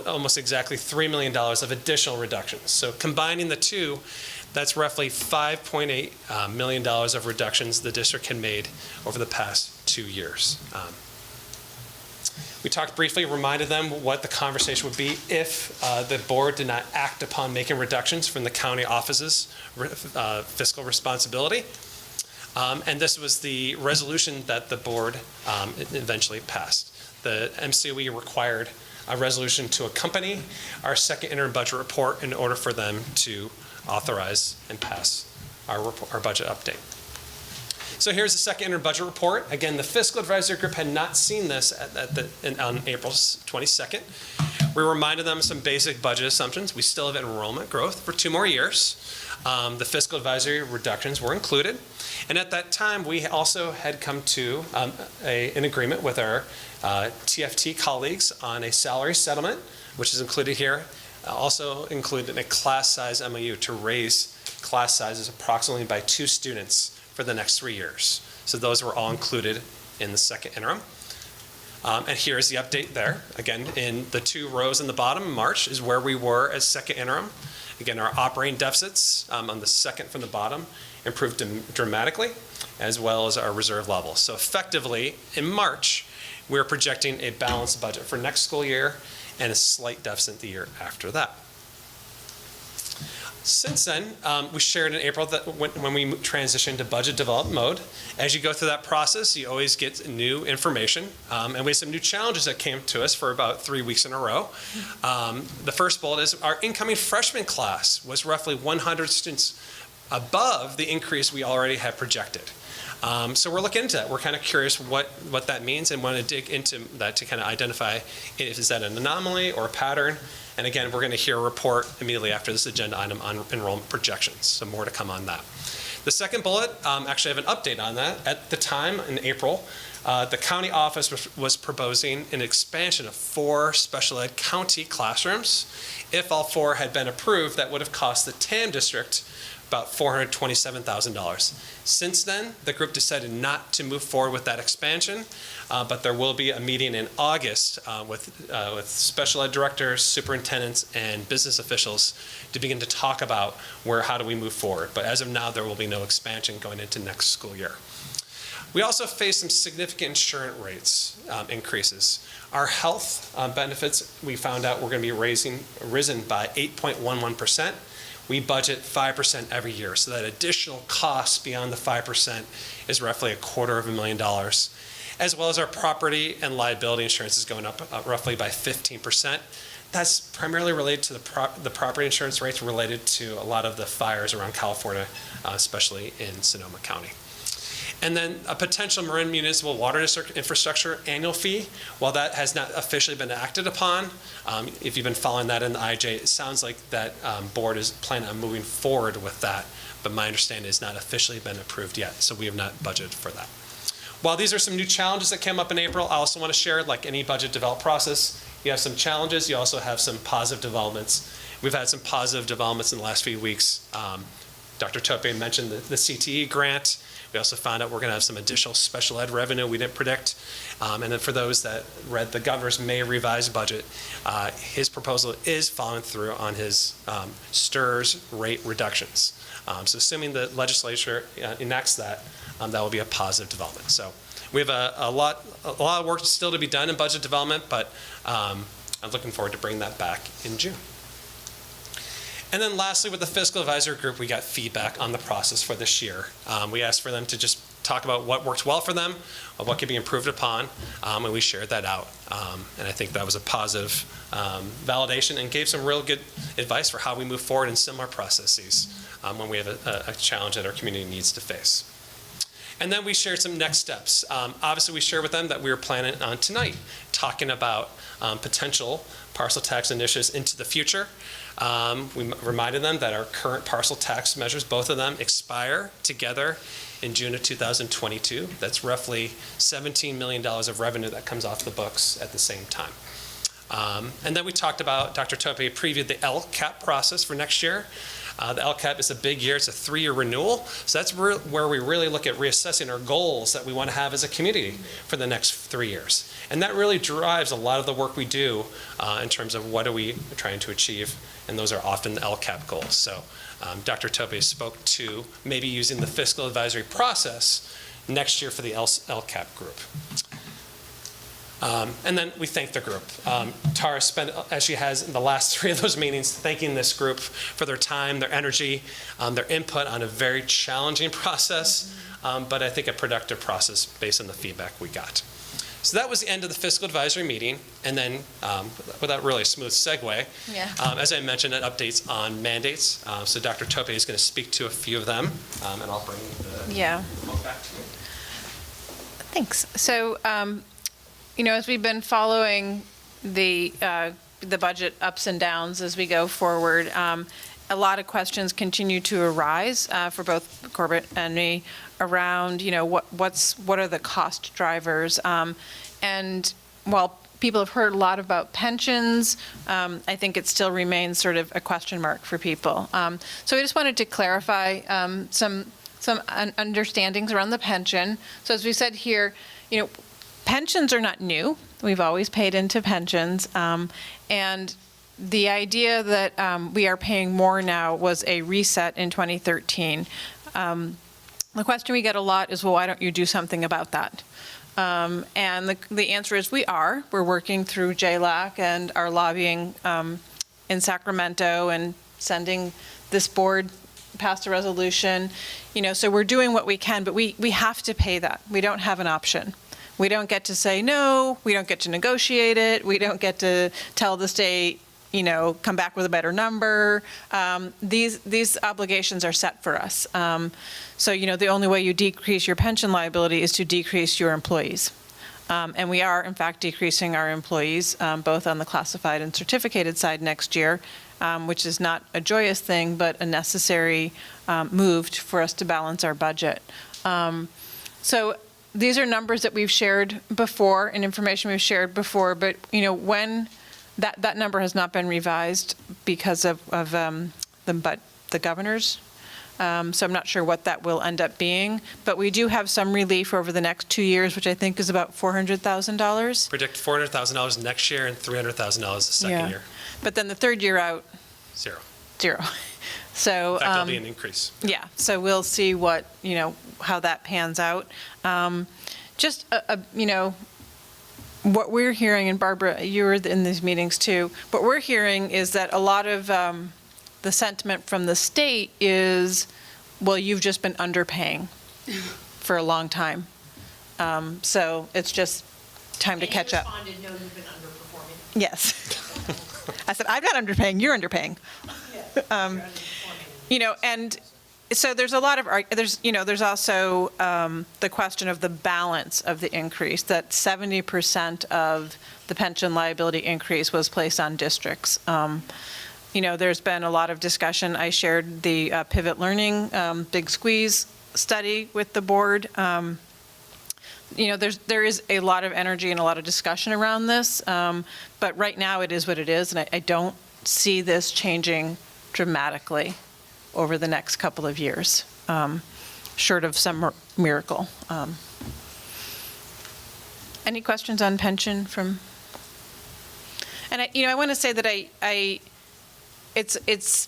almost exactly $3 million of additional reductions. So combining the two, that's roughly $5.8 million of reductions the district had made over the past 2 years. We talked briefly, reminded them what the conversation would be if the board did not act upon making reductions from the county office's fiscal responsibility. And this was the resolution that the board eventually passed. The MCOE required a resolution to accompany our second interim budget report in order for them to authorize and pass our budget update. So here's the second interim budget report. Again, the fiscal advisory group had not seen this on April 22nd. We reminded them of some basic budget assumptions. We still have enrollment growth for 2 more years. The fiscal advisory reductions were included. And at that time, we also had come to an agreement with our TFT colleagues on a salary settlement, which is included here. Also included a class size MOU to raise class sizes approximately by 2 students for the next 3 years. So those were all included in the second interim. And here's the update there. Again, in the 2 rows in the bottom, March is where we were as second interim. Again, our operating deficits on the second from the bottom improved dramatically, as well as our reserve levels. So effectively, in March, we're projecting a balanced budget for next school year and a slight deficit the year after that. Since then, we shared in April that when we transitioned to budget development mode, as you go through that process, you always get new information. And we had some new challenges that came to us for about 3 weeks in a row. The first bullet is our incoming freshman class was roughly 100 students above the increase we already had projected. So we're looking into that. We're kind of curious what that means and want to dig into that to kind of identify if is that an anomaly or a pattern. And again, we're going to hear a report immediately after this agenda item on enrollment projections. So more to come on that. The second bullet, actually I have an update on that. At the time in April, the county office was proposing an expansion of 4 special ed county classrooms. If all 4 had been approved, that would have cost the TAM district about $427,000. Since then, the group decided not to move forward with that expansion, but there will be a meeting in August with special ed directors, superintendents, and business officials to begin to talk about how do we move forward. But as of now, there will be no expansion going into next school year. We also face some significant insurance rates increases. Our health benefits, we found out, were going to be risen by 8.11%. We budget 5% every year, so that additional cost beyond the 5% is roughly $250,000, as well as our property and liability insurance is going up roughly by 15%. That's primarily related to the property insurance rates related to a lot of the fires around California, especially in Sonoma County. And then a potential Marin Municipal Water District Infrastructure annual fee. While that has not officially been acted upon, if you've been following that in the IJ, it sounds like that board is planning on moving forward with that, but my understanding is not officially been approved yet, so we have not budgeted for that. While these are some new challenges that came up in April, I also want to share, like any budget development process, you have some challenges, you also have some positive developments. We've had some positive developments in the last few weeks. Dr. Tope mentioned the CTE grant. We also found out we're going to have some additional special ed revenue we didn't predict. And then for those that read the governor's May revised budget, his proposal is following through on his STRS rate reductions. So assuming the legislature enacts that, that will be a positive development. So we have a lot of work still to be done in budget development, but I'm looking forward to bringing that back in June. And then lastly, with the fiscal advisory group, we got feedback on the process for this year. We asked for them to just talk about what worked well for them, what could be improved upon, and we shared that out. And I think that was a positive validation and gave some real good advice for how we move forward in similar processes when we have a challenge that our community needs to face. And then we shared some next steps. Obviously, we shared with them that we were planning on tonight talking about potential parcel tax initiatives into the future. We reminded them that our current parcel tax measures, both of them, expire together in June of 2022. That's roughly $17 million of revenue that comes off the books at the same time. And then we talked about, Dr. Tope previewed the LCAP process for next year. The LCAP is a big year. It's a 3-year renewal. So that's where we really look at reassessing our goals that we want to have as a community for the next 3 years. And that really drives a lot of the work we do in terms of what are we trying to achieve. And those are often the LCAP goals. So Dr. Tope spoke to maybe using the fiscal advisory process next year for the LCAP group. And then we thank the group. Tara spent, as she has in the last 3 of those meetings, thanking this group for their time, their energy, their input on a very challenging process, but I think a productive process based on the feedback we got. So that was the end of the fiscal advisory meeting. And then, without really a smooth segue, as I mentioned, updates on mandates. So Dr. Tope is going to speak to a few of them, and I'll bring the book back to you. Thanks. So, as we've been following the budget ups and downs as we go forward, a lot of questions continue to arise for both Corbett and me around, what are the cost drivers? And while people have heard a lot about pensions, I think it still remains sort of a question mark for people. So I just wanted to clarify some understandings around the pension. So as we said here, pensions are not new. We've always paid into pensions. And the idea that we are paying more now was a reset in 2013. The question we get a lot is, well, why don't you do something about that? And the answer is we are. We're working through JLAC and our lobbying in Sacramento and sending this board past a resolution. So we're doing what we can, but we have to pay that. We don't have an option. We don't get to say no. We don't get to negotiate it. We don't get to tell the state, come back with a better number. These obligations are set for us. So, the only way you decrease your pension liability is to decrease your employees. And we are, in fact, decreasing our employees, both on the classified and certificated side next year, which is not a joyous thing, but a necessary move for us to balance our budget. So these are numbers that we've shared before and information we've shared before, but, when that number has not been revised because of the governor's. So I'm not sure what that will end up being, but we do have some relief over the next 2 years, which I think is about $400,000. Predict $400,000 next year and $300,000 the second year. But then the third year out, Zero. So in fact, there'll be an increase. Yeah. So we'll see what how that pans out. What we're hearing, and Barbara, you were in these meetings too. What we're hearing is that a lot of the sentiment from the state is, well, you've just been underpaying for a long time. So it's just time to catch up. And you responded, no, you've been underperforming. Yes. I said, I'm not underpaying, you're underpaying. And so there's a lot of, there's also the question of the balance of the increase, that 70% of the pension liability increase was placed on districts. There's been a lot of discussion. I shared the Pivot Learning Big Squeeze study with the board. There is a lot of energy and a lot of discussion around this, but right now it is what it is, and I don't see this changing dramatically over the next couple of years, short of some miracle. Any questions on pension from? And I want to say that it's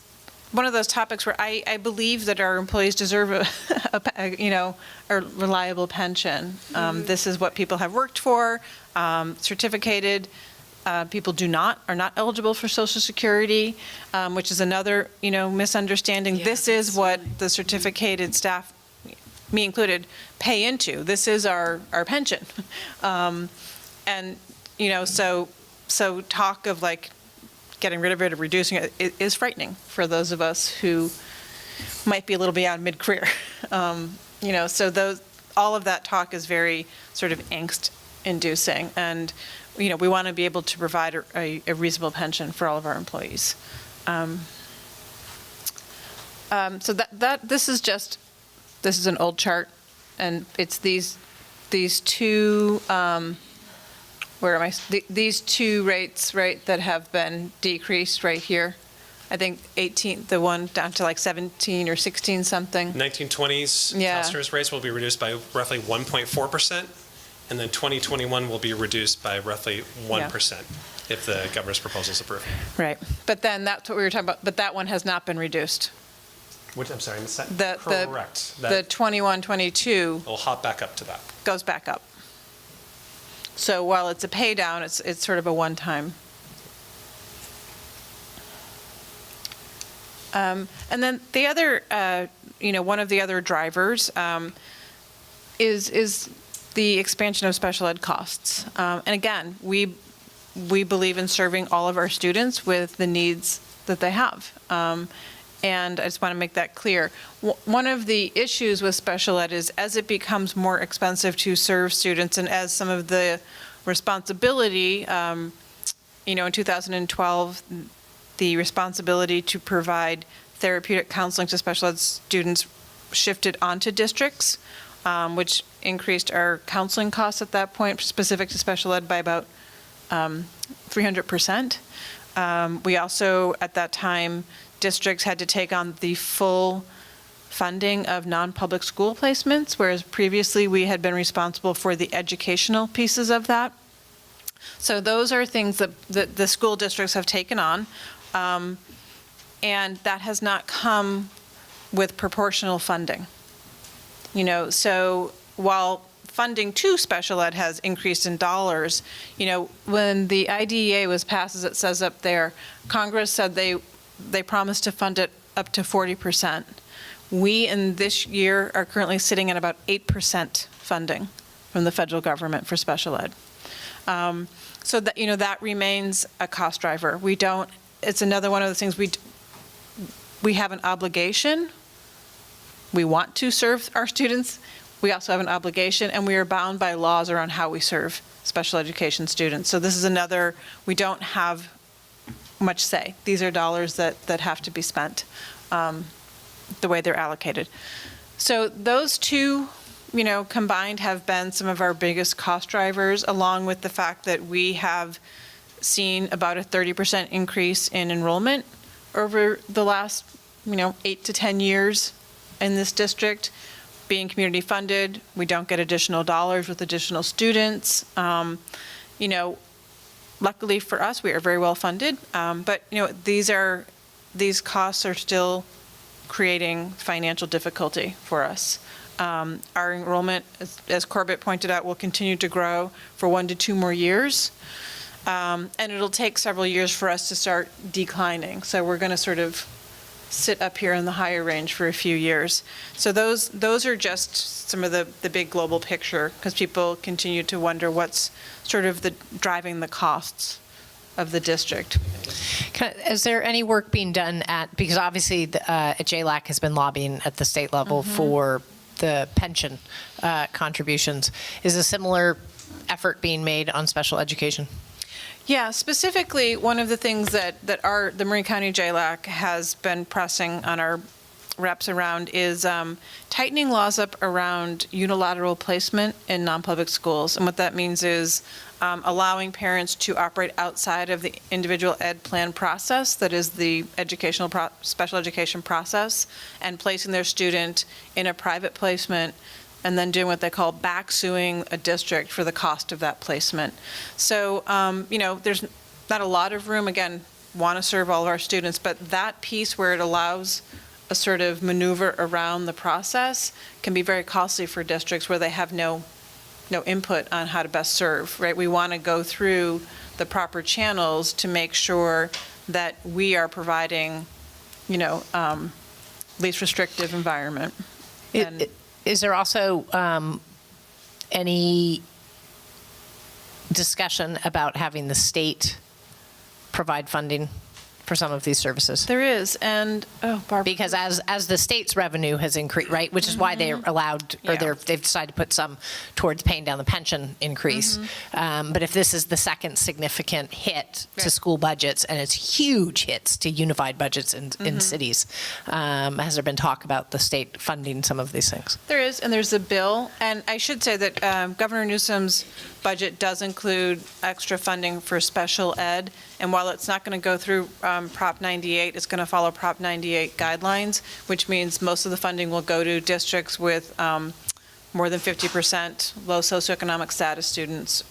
one of those topics where I believe that our employees deserve a reliable pension. This is what people have worked for, certificated. People are not eligible for Social Security, which is another, misunderstanding. Yeah, this is what the certificated staff, me included, pay into. This is our pension. And, so talk of getting rid of it or reducing it is frightening for those of us who might be a little beyond mid-career. So all of that talk is very sort of angst-inducing, and we want to be able to provide a reasonable pension for all of our employees. So this is an old chart, and it's these two. These two rates, right, that have been decreased right here. I think 18, the one down to 17 or 16 something. 1920s counselors' rates will be reduced by roughly 1.4%, and then 2021 will be reduced by roughly 1% if the governor's proposal is approved. Right, but then that's what we were talking about, but that one has not been reduced. Which, I'm sorry, I missed that. Correct. The 21, 22. We'll hop back up to that. Goes back up. So while it's a pay down, it's sort of a one-time. And then the other, one of the other drivers is the expansion of special ed costs. And again, we believe in serving all of our students with the needs that they have. And I just want to make that clear. One of the issues with special ed is as it becomes more expensive to serve students and as some of the responsibility, in 2012, the responsibility to provide therapeutic counseling to special ed students shifted onto districts, which increased our counseling costs at that point, specific to special ed, by about 300%. We also, at that time, districts had to take on the full funding of non-public school placements, whereas previously we had been responsible for the educational pieces of that. So those are things that the school districts have taken on, and that has not come with proportional funding. So while funding to special ed has increased in dollars, when the IDEA was passed, as it says up there, Congress said they promised to fund it up to 40%. We, in this year, are currently sitting at about 8% funding from the federal government for special ed. So that, that remains a cost driver. It's another one of the things we have an obligation. We want to serve our students. We also have an obligation, and we are bound by laws around how we serve special education students. So this is another, we don't have much say. These are dollars that have to be spent the way they're allocated. So those two, combined have been some of our biggest cost drivers, along with the fact that we have seen about a 30% increase in enrollment over the last, 8 to 10 years in this district. Being community funded, we don't get additional dollars with additional students. Luckily for us, we are very well funded, but these costs are still creating financial difficulty for us. Our enrollment, as Corbett pointed out, will continue to grow for 1 to 2 more years, and it'll take several years for us to start declining. So we're going to sort of sit up here in the higher range for a few years. So those are just some of the big global picture, because people continue to wonder what's sort of driving the costs of the district. Is there any work being done because obviously JLAC has been lobbying at the state level for the pension contributions. Is a similar effort being made on special education? Yeah, specifically, one of the things that the Marin County JLAC has been pressing on our reps around is tightening laws up around unilateral placement in non-public schools. And what that means is allowing parents to operate outside of the individual ed plan process, that is the special education process, and placing their student in a private placement, and then doing what they call back-suing a district for the cost of that placement. So, there's not a lot of room, again, want to serve all of our students, but that piece where it allows a sort of maneuver around the process can be very costly for districts where they have no input on how to best serve, right? We want to go through the proper channels to make sure that we are providing, least restrictive environment. Is there also any discussion about having the state provide funding for some of these services? There is, and Barbara. Because as the state's revenue has increased, right, which is why they're allowed, or they've decided to put some towards paying down the pension increase. But if this is the second significant hit to school budgets, and it's huge hits to unified budgets in cities, has there been talk about the state funding some of these things? There is, and there's a bill, and I should say that Governor Newsom's budget does include extra funding for special ed, and while it's not going to go through Prop 98, it's going to follow Prop 98 guidelines, which means most of the funding will go to districts with more than 50% low socioeconomic status students.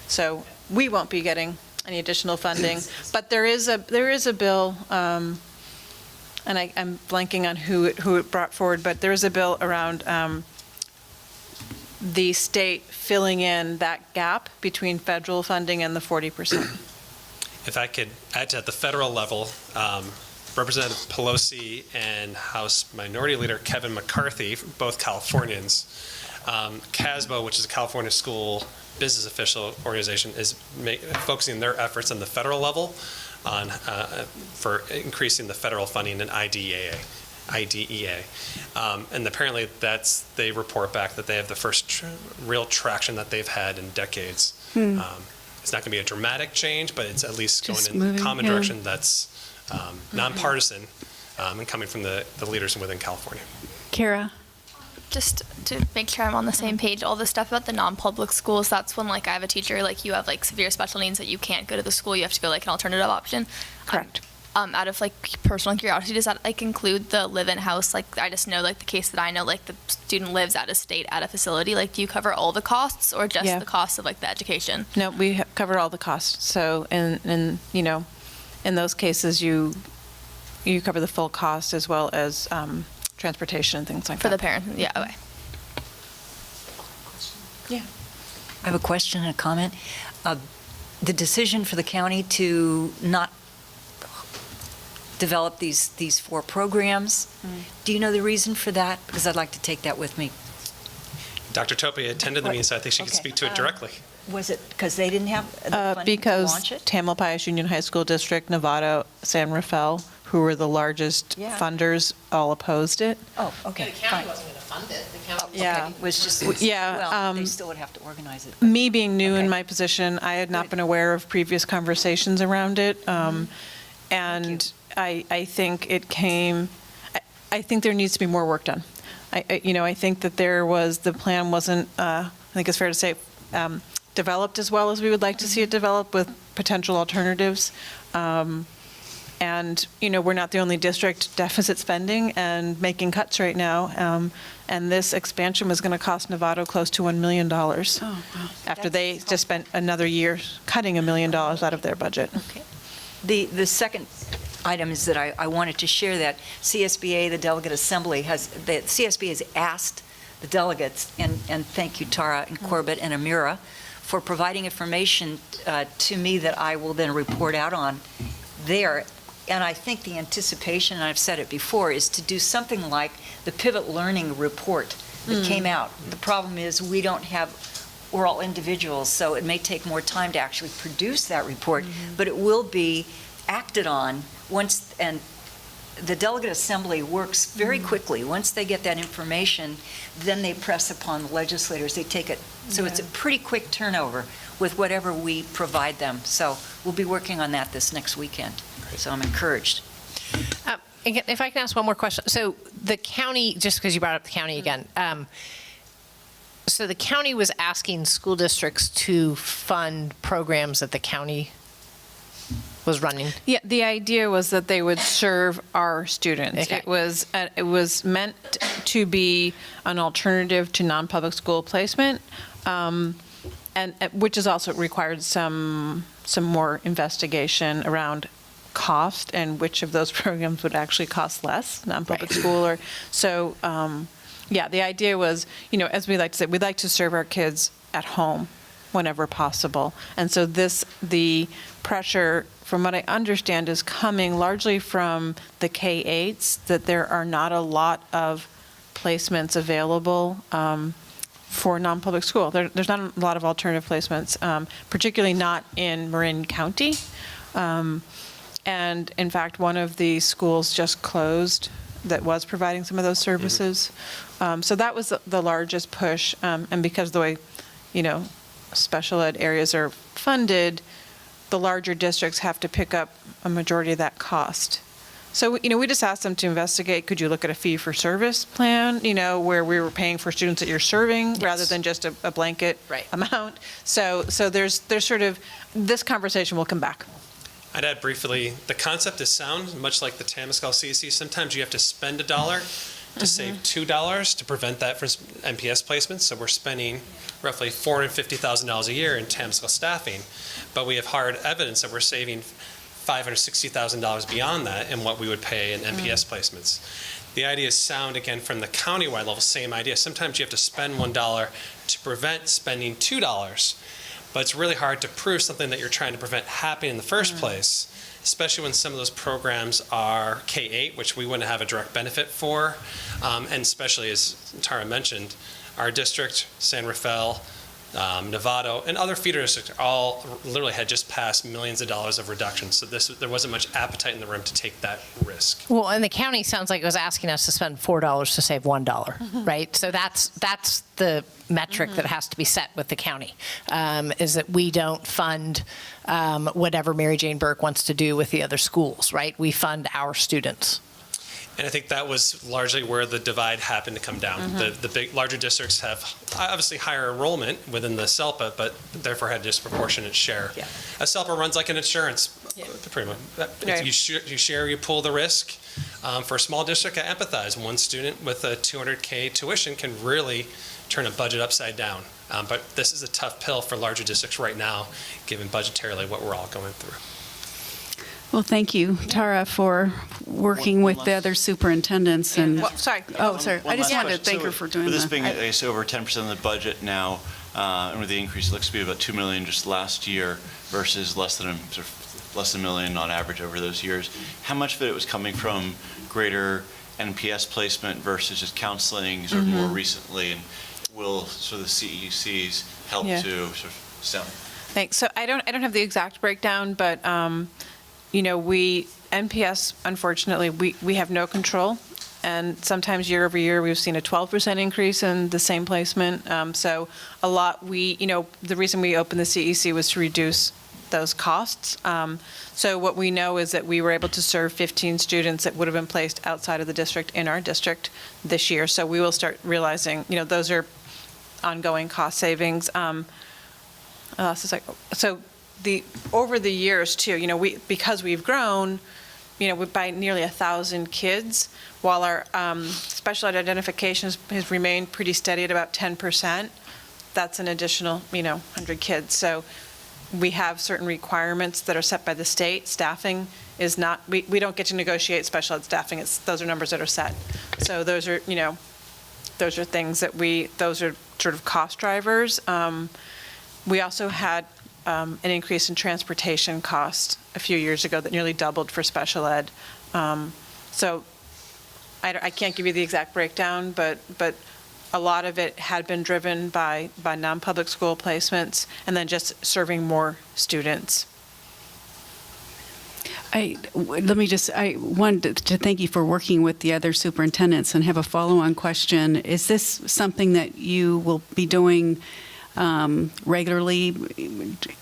So we won't be getting any additional funding, but there is a bill, and I'm blanking on who it brought forward, but there is a bill around the state filling in that gap between federal funding and the 40%. If I could add to at the federal level, Representative Pelosi and House Minority Leader Kevin McCarthy, both Californians, CASBO, which is a California School Business Official Organization, is focusing their efforts on the federal level on for increasing the federal funding in IDEA. And apparently they report back that they have the first real traction that they've had in decades. It's not going to be a dramatic change, but it's at least Just going in moving, a common yeah. direction that's nonpartisan and coming from the leaders within California. Kara? Just to make sure I'm on the same page, all the stuff about the non-public schools, that's when, like, I have a teacher, like, you have, like, severe special needs that you can't go to the school, you have to go, like, an alternative option. Correct. Out of, like, personal curiosity, does that, like, include the live-in house? Like, I just know, like, the case that I know, like, the student lives out of state at a facility. Like, do you cover all the costs or just Yeah. the cost of, like, the education? No, we cover all the costs. So, in those cases, you cover the full cost as well as transportation and things like For that. the parents, yeah, okay. I have a question and a comment. The decision for the county to not develop these 4 programs, do you know the reason for that? Because I'd like to take that with me. Dr. Topi attended the meeting, so I think she could Okay. speak to it directly. Was it because they didn't have the funding to Because launch it? Tamalpais Union High School District, Novato, San Rafael, who were the largest Yeah. funders, all opposed it. Oh, okay, The county fine. wasn't going to fund it. The county. Yeah. Okay, was just, Yeah, well, they still would have to organize it. Me being new in Okay. my position, I had not Good. been aware of previous conversations around it. And I think it came, I think there needs to be more work done. I think that the plan wasn't, I think it's fair to say, developed as well as we would like to see it developed with potential alternatives. And, we're not the only district deficit spending and making cuts right now. And this expansion was going to cost Novato close to $1 million. Oh, wow. After they just spent another year cutting $1 million out of their budget. Okay. The second item is that I wanted to share that CSBA, the Delegate Assembly, the CSBA has asked the delegates, and thank you, Tara and Corbett and Amira, for providing information to me that I will then report out on there. And I think the anticipation, and I've said it before, is to do something like the Pivot Learning Report that came out. The problem is we're all individuals, so it may take more time to actually produce that report, but it will be acted on once, and the Delegate Assembly works very quickly. Once they get that information, then they press upon the legislators. They take it. So it's a pretty quick turnover with whatever we provide them. So we'll be working on that this next weekend. So I'm encouraged. Again, if I can ask one more question. So the county, just because you brought up the county again, so the county was asking school districts to fund programs that the county was running? Yeah, the idea was that they would serve our students. Okay. It was meant to be an alternative to non-public school placement, and which has also required some more investigation around cost and which of those programs would actually cost less, non-public school or so. Yeah, the idea was, as we like to say, we'd like to serve our kids at home whenever possible. And so the pressure, from what I understand, is coming largely from the K-8s, that there are not a lot of placements available for non-public school. There's not a lot of alternative placements, particularly not in Marin County. And in fact, one of the schools just closed that was providing some of those services. So that was the largest push. And because the way, special ed areas are funded, the larger districts have to pick up a majority of that cost. So, we just asked them to investigate, could you look at a fee-for-service plan, where we were paying for students that you're serving rather than just a blanket amount. So there's sort of, this conversation will come back. I'd add briefly, the concept is sound, much like the Tamascal CSC. Sometimes you have to spend $1 to save $2 to prevent that from MPS placements. So we're spending roughly $450,000 a year in Tamascal staffing, but we have hard evidence that we're saving $560,000 beyond that in what we would pay in MPS placements. The idea is sound, again, from the countywide level, same idea. Sometimes you have to spend $1 to prevent spending $2. But it's really hard to prove something that you're trying to prevent happening in the first place, especially when some of those programs are K-8, which we wouldn't have a direct benefit for. And especially, as Tara mentioned, our district, San Rafael, Novato, and other feeder districts all literally had just passed millions of dollars of reductions. So there wasn't much appetite in the room to take that risk. Well, and the county sounds like it was asking us to spend $4 to save $1, right? So that's the metric that has to be set with the county, is that we don't fund whatever Mary Jane Burke wants to do with the other schools, right? We fund our students. And I think that was largely where the divide happened to come down. The big, larger districts have obviously higher enrollment within the SELPA, but therefore had a disproportionate share. Yeah. A SELPA runs like an insurance, pretty much. If you share, you pull the risk. For a small district, I empathize. One student with a $200K tuition can really turn a budget upside down. But this is a tough pill for larger districts right now, given budgetarily what we're all going through. Well, thank you, Tara, for working with the other superintendents and. Sorry. Oh, sorry. One I just last wanted to question. thank So her for doing with this that. being, I guess, over 10% of the budget now, and with the increase, it looks to be about $2 million just last year versus less than $1 million on average over those years. How much of it was coming from greater NPS placement versus just counseling sort of more recently? And will sort of the CECs help to sort of stem? Thanks. So I don't have the exact breakdown, but NPS, unfortunately, we have no control. And sometimes year over year, we've seen a 12% increase in the same placement. So a lot, the reason we opened the CEC was to reduce those costs. So what we know is that we were able to serve 15 students that would have been placed outside of the district in our district this year. So we will start realizing, those are ongoing cost savings. So over the years too, because we've grown, by nearly 1,000 kids, while our special ed identification has remained pretty steady at about 10%, that's an additional, 100 kids. So we have certain requirements that are set by the state. Staffing is not, we don't get to negotiate special ed staffing. Those are numbers that are set. So those are, those are things that those are sort of cost drivers. We also had an increase in transportation cost a few years ago that nearly doubled for special ed. So I can't give you the exact breakdown, but a lot of it had been driven by non-public school placements and then just serving more students. I wanted to thank you for working with the other superintendents and have a follow-on question. Is this something that you will be doing regularly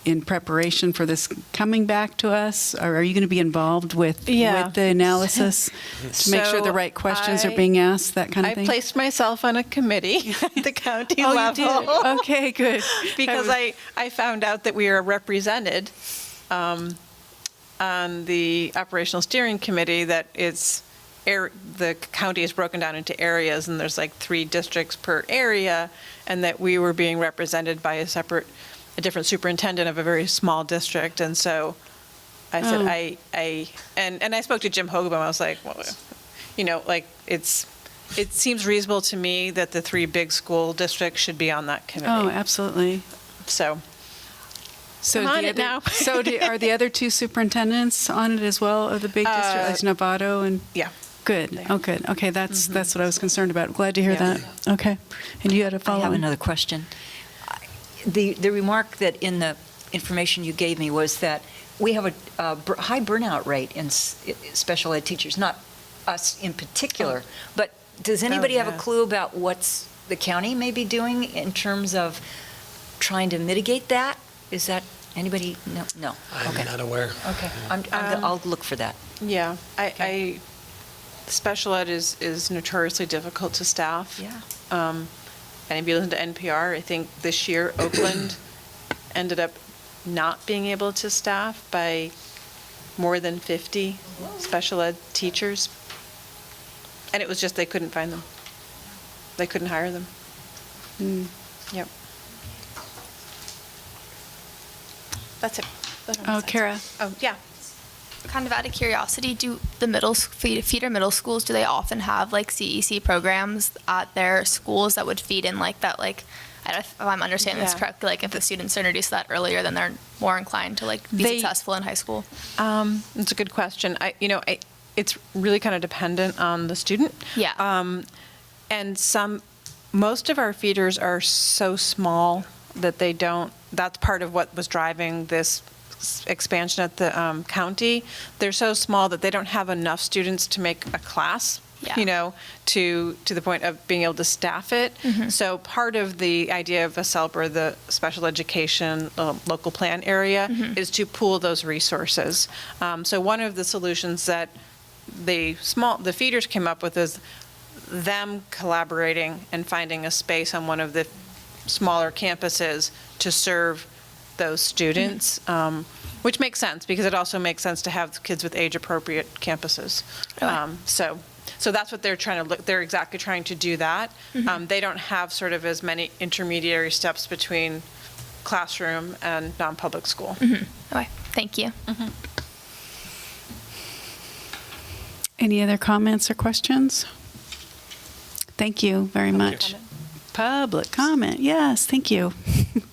in preparation for this coming back to us? Or are you going to be involved with the analysis to make sure the right questions are being asked, that kind of thing? I placed myself on a committee at the county level. You did? Okay, good. Because I found out that we are represented on the operational steering committee, that the county is broken down into areas and there's like 3 districts per area, and that we were being represented by a different superintendent of a very small district. And so I said, and I spoke to Jim Hogaboom. I was like, well, it seems reasonable to me that the 3 big school districts should be on that committee. Oh, absolutely. So I'm on it now. Are the other 2 superintendents on it as well, of the big district, like Novato and? Yeah. Good. Oh, good. Okay, that's what I was concerned about. Glad to hear that. Okay. And you had a follow-up? I have another question. The remark that in the information you gave me was that we have a high burnout rate in special ed teachers, not us in particular, but does anybody have a clue about what's the county may be doing in terms of trying to mitigate that? Is that anybody? No. I'm not aware. Okay. I'll look for that. Yeah. Special ed is notoriously difficult to staff. Yeah. And if you listen to NPR, I think this year Oakland ended up not being able to staff by more than 50 special ed teachers. And it was just they couldn't find them. They couldn't hire them. Yep. That's it. Oh, Kara. Oh, yeah. Kind of out of curiosity, do the feeder middle schools, do they often have like CEC programs at their schools that would feed in like that, like if I'm understanding this Yeah. correctly, like if the students are introduced to that earlier, then they're more inclined to like be They- successful in high school. It's a good question. It's really kind of dependent on the student. Yeah. And most of our feeders are so small that they don't, that's part of what was driving this expansion at the county. They're so small that they don't have enough students to make a class, Yeah. to the point of being able to staff it. So part of the idea of ASELP, the special education local plan area, is to pool those resources. So one of the solutions that the feeders came up with is them collaborating and finding a space on one of the smaller campuses to serve those students, which makes sense because it also makes sense to have kids with age-appropriate campuses. So that's what they're trying to look. They're exactly trying to do that. They don't have sort of as many intermediary steps between classroom and non-public school. Okay, thank you. Any other comments or questions? Thank you very much. Public comment, yes, thank you.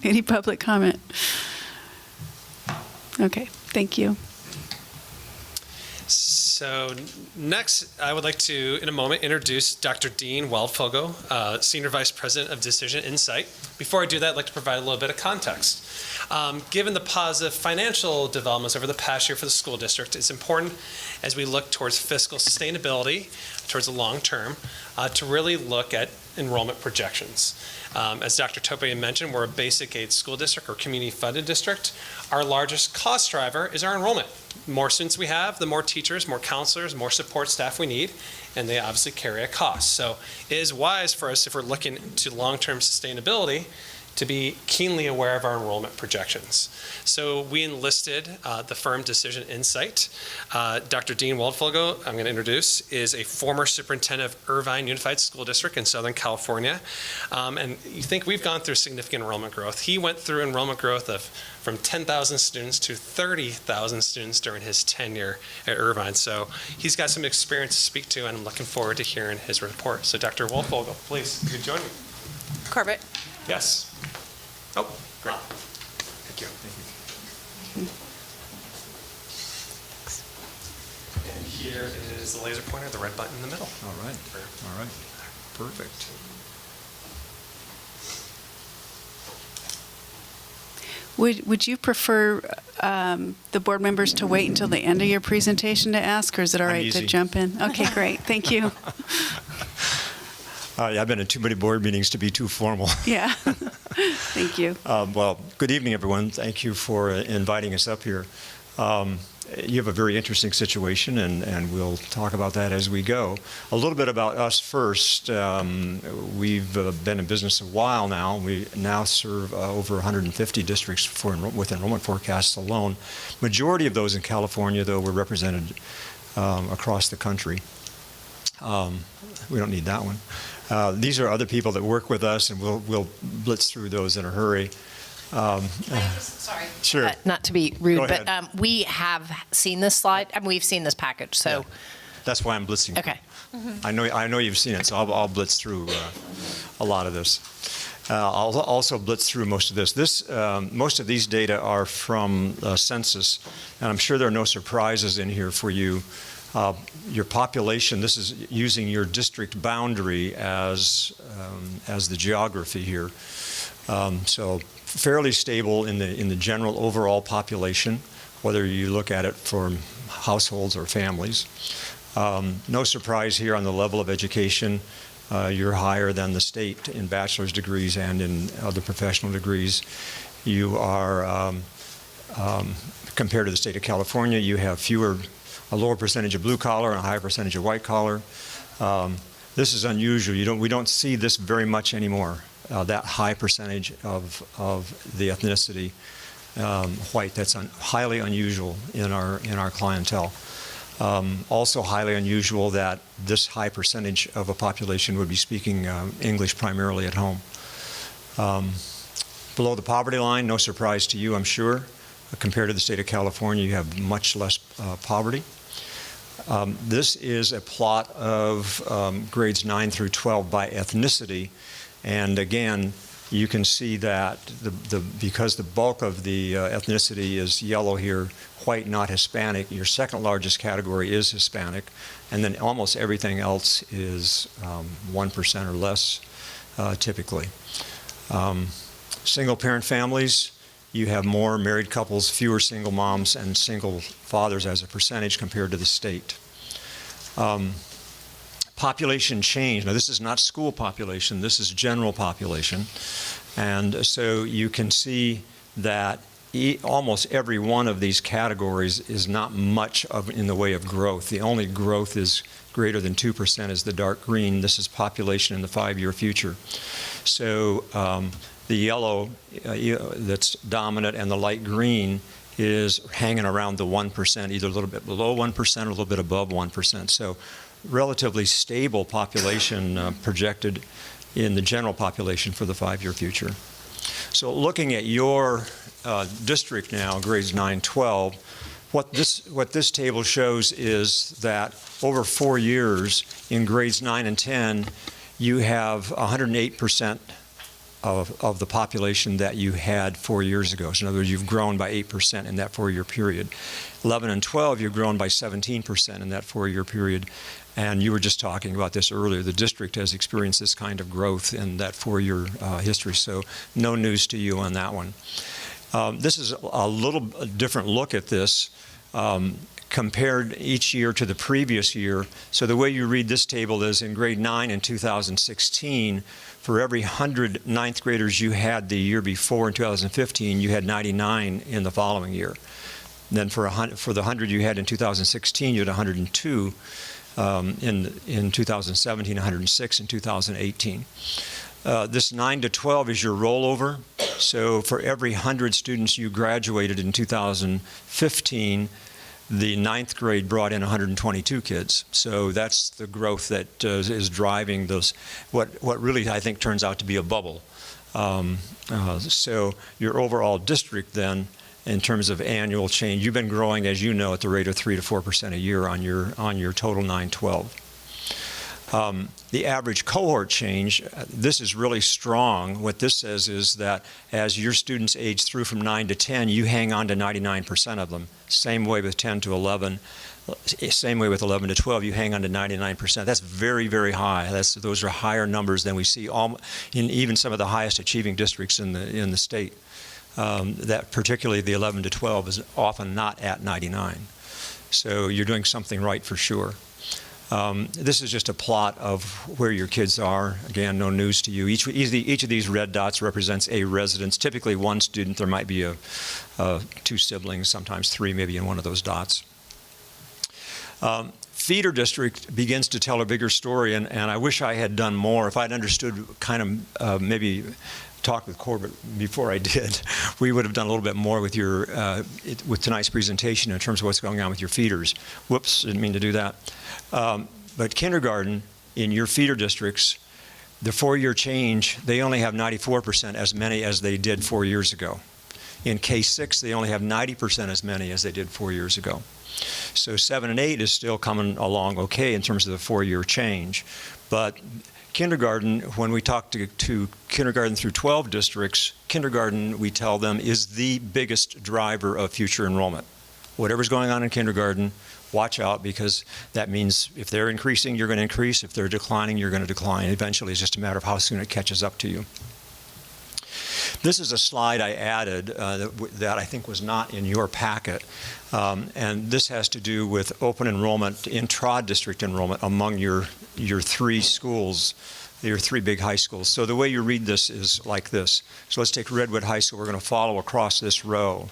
Any public comment? Okay, thank you. So next, I would like to, in a moment, introduce Dr. Dean Waldfogo, Senior Vice President of Decision Insight. Before I do that, I'd like to provide a little bit of context. Given the positive financial developments over the past year for the school district, it's important as we look towards fiscal sustainability, towards the long term, to really look at enrollment projections. As Dr. Tope mentioned, we're a basic aid school district or community funded district. Our largest cost driver is our enrollment. The more students we have, the more teachers, more counselors, more support staff we need, and they obviously carry a cost. So it is wise for us, if we're looking to long-term sustainability, to be keenly aware of our enrollment projections. So we enlisted the firm Decision Insight. Dr. Dean Waldfogo, I'm going to introduce, is a former superintendent of Irvine Unified School District in Southern California. And you think we've gone through significant enrollment growth. He went through enrollment growth from 10,000 students to 30,000 students during his tenure at Irvine. So he's got some experience to speak to, and I'm looking forward to hearing his report. So Dr. Waldfogo, please, could you join me? Corbett? Yes. Oh, great. Thank you. And here is the laser pointer, the red button in the middle. All right. All right. Perfect. Would you prefer the board members to wait until the end of your presentation to ask, or is it all right to easy. jump in? Okay, great, thank you. I've been in too many board meetings to be too formal. Yeah, thank you. Well, good evening, everyone. Thank you for inviting us up here. You have a very interesting situation, and we'll talk about that as we go. A little bit about us first. We've been in business a while now. We now serve over 150 districts with enrollment forecasts alone. Majority of those in California, though, were represented across the country. We don't need that one. These are other people that work with us, and we'll blitz through those in a hurry. Sorry. Sure. Not to be Go rude, ahead. but we have seen this slide. I mean, we've seen this package, so. Yeah. That's why I'm blitzing. Okay. I know you've seen it, so I'll blitz through a lot of this. I'll also blitz through most of this. Most of these data are from census, and I'm sure there are no surprises in here for you. Your population, this is using your district boundary as the geography here. So fairly stable in the general overall population, whether you look at it for households or families. No surprise here on the level of education. You're higher than the state in bachelor's degrees and in other professional degrees. You are, compared to the state of California, you have a lower percentage of blue collar and a higher percentage of white collar. This is unusual. We don't see this very much anymore. That high percentage of the ethnicity white. That's highly unusual in our clientele. Also highly unusual that this high percentage of a population would be speaking English primarily at home. Below the poverty line, no surprise to you, I'm sure. Compared to the state of California, you have much less poverty. This is a plot of grades 9 through 12 by ethnicity. And again, you can see that because the bulk of the ethnicity is yellow here, white, not Hispanic, your second largest category is Hispanic, and then almost everything else is 1% or less typically. Single-parent families, you have more married couples, fewer single moms, and single fathers as a percentage compared to the state. Population change. Now, this is not school population. This is general population. And so you can see that almost every one of these categories is not much in the way of growth. The only growth is greater than 2% is the dark green. This is population in the 5-year future. So the yellow that's dominant and the light green is hanging around the 1%, either a little bit below 1% or a little bit above 1%. So relatively stable population projected in the general population for the 5-year future. So looking at your district now, grades 9-12, what this table shows is that over 4 years in grades 9 and 10, you have 108% of the population that you had 4 years ago. So in other words, you've grown by 8% in that 4-year period. 11 and 12, you've grown by 17% in that 4-year period. And you were just talking about this earlier. The district has experienced this kind of growth in that 4-year history, so no news to you on that one. This is a little different look at this compared each year to the previous year. So the way you read this table is in grade 9 in 2016, for every 100 ninth graders you had the year before in 2015, you had 99 in the following year. Then for the 100 you had in 2016, you had 102. In 2017, 106 in 2018. This 9 to 12 is your rollover. So for every 100 students you graduated in 2015, the 9th grade brought in 122 kids. So that's the growth that is driving those, what really I think turns out to be a bubble. So your overall district then, in terms of annual change, you've been growing, as you know, at the rate of 3 to 4% a year on your total 9-12. The average cohort change, this is really strong. What this says is that as your students age through from 9 to 10, you hang on to 99% of them. Same way with 10 to 11. Same way with 11 to 12, you hang on to 99%. That's very, very high. Those are higher numbers than we see in even some of the highest achieving districts in the state. That particularly the 11 to 12 is often not at 99. So you're doing something right for sure. This is just a plot of where your kids are. Again, no news to you. Each of these red dots represents a residence, typically one student. There might be 2 siblings, sometimes 3 maybe in one of those dots. Feeder district begins to tell a bigger story, and I wish I had done more. If I'd understood kind of maybe talked with Corbett before I did, we would have done a little bit more with with tonight's presentation in terms of what's going on with your feeders. Whoops, didn't mean to do that. But kindergarten in your feeder districts, the 4-year change, they only have 94% as many as they did 4 years ago. In K6, they only have 90% as many as they did 4 years ago. So 7 and 8 is still coming along okay in terms of the 4-year change. But kindergarten, when we talk to kindergarten through 12 districts, kindergarten, we tell them, is the biggest driver of future enrollment. Whatever's going on in kindergarten, watch out, because that means if they're increasing, you're going to increase. If they're declining, you're going to decline. Eventually, it's just a matter of how soon it catches up to you. This is a slide I added that I think was not in your packet, and this has to do with open enrollment, intra-district enrollment among your 3 schools, your 3 big high schools. So the way you read this is like this. So let's take Redwood High School. We're going to follow across this row.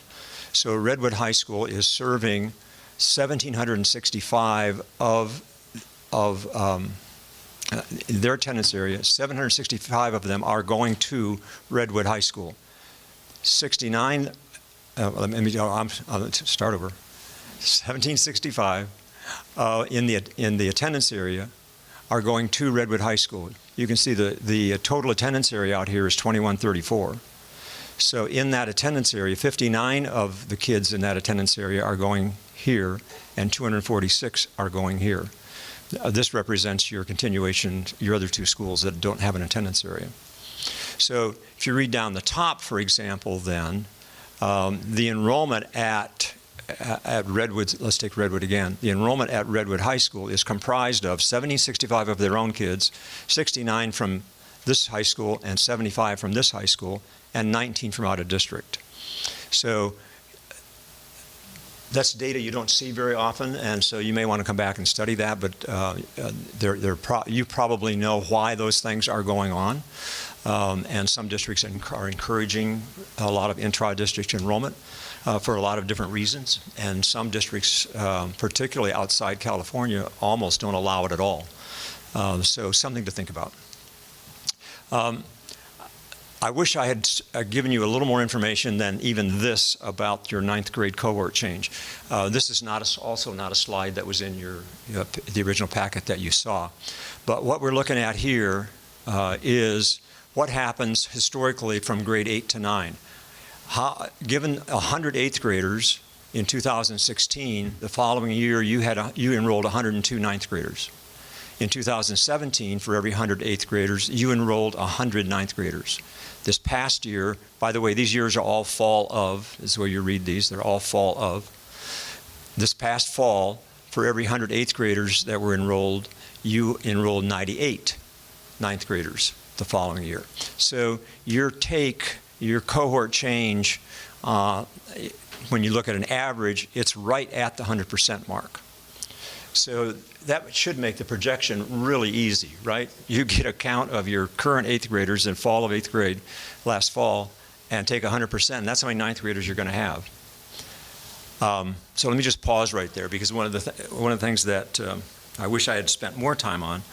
So Redwood High School is serving 1,765 of their attendance area. 765 of them are going to Redwood High School. 69, I'll start over. 1,765 in the attendance area are going to Redwood High School. You can see the total attendance area out here is 2134. So in that attendance area, 59 of the kids in that attendance area are going here, and 246 are going here. This represents your continuation, your other 2 schools that don't have an attendance area. So if you read down the top, for example, then, the enrollment at Redwood, let's take Redwood again. The enrollment at Redwood High School is comprised of 1,765 of their own kids, 69 from this high school, and 75 from this high school, and 19 from out of district. So that's data you don't see very often, and so you may want to come back and study that, but you probably know why those things are going on. And some districts are encouraging a lot of intra-district enrollment for a lot of different reasons, and some districts, particularly outside California, almost don't allow it at all. So something to think about. I wish I had given you a little more information than even this about your 9th grade cohort change. This is also not a slide that was in the original packet that you saw. But what we're looking at here is what happens historically from grade 8 to 9. Given 100 8th graders in 2016, the following year you enrolled 102 9th graders. In 2017, for every 100 8th graders, you enrolled 100 9th graders. This past year, by the way, these years are all fall of, is the way you read these, they're all fall of. This past fall, for every 100 8th graders that were enrolled, you enrolled 98 9th graders the following year. So your cohort change, when you look at an average, it's right at the 100% mark. So that should make the projection really easy, right? You get a count of your current 8th graders in fall of 8th grade last fall and take 100%, and that's how many 9th graders you're going to have. So let me just pause right there, because one of the things that I wish I had spent more time on,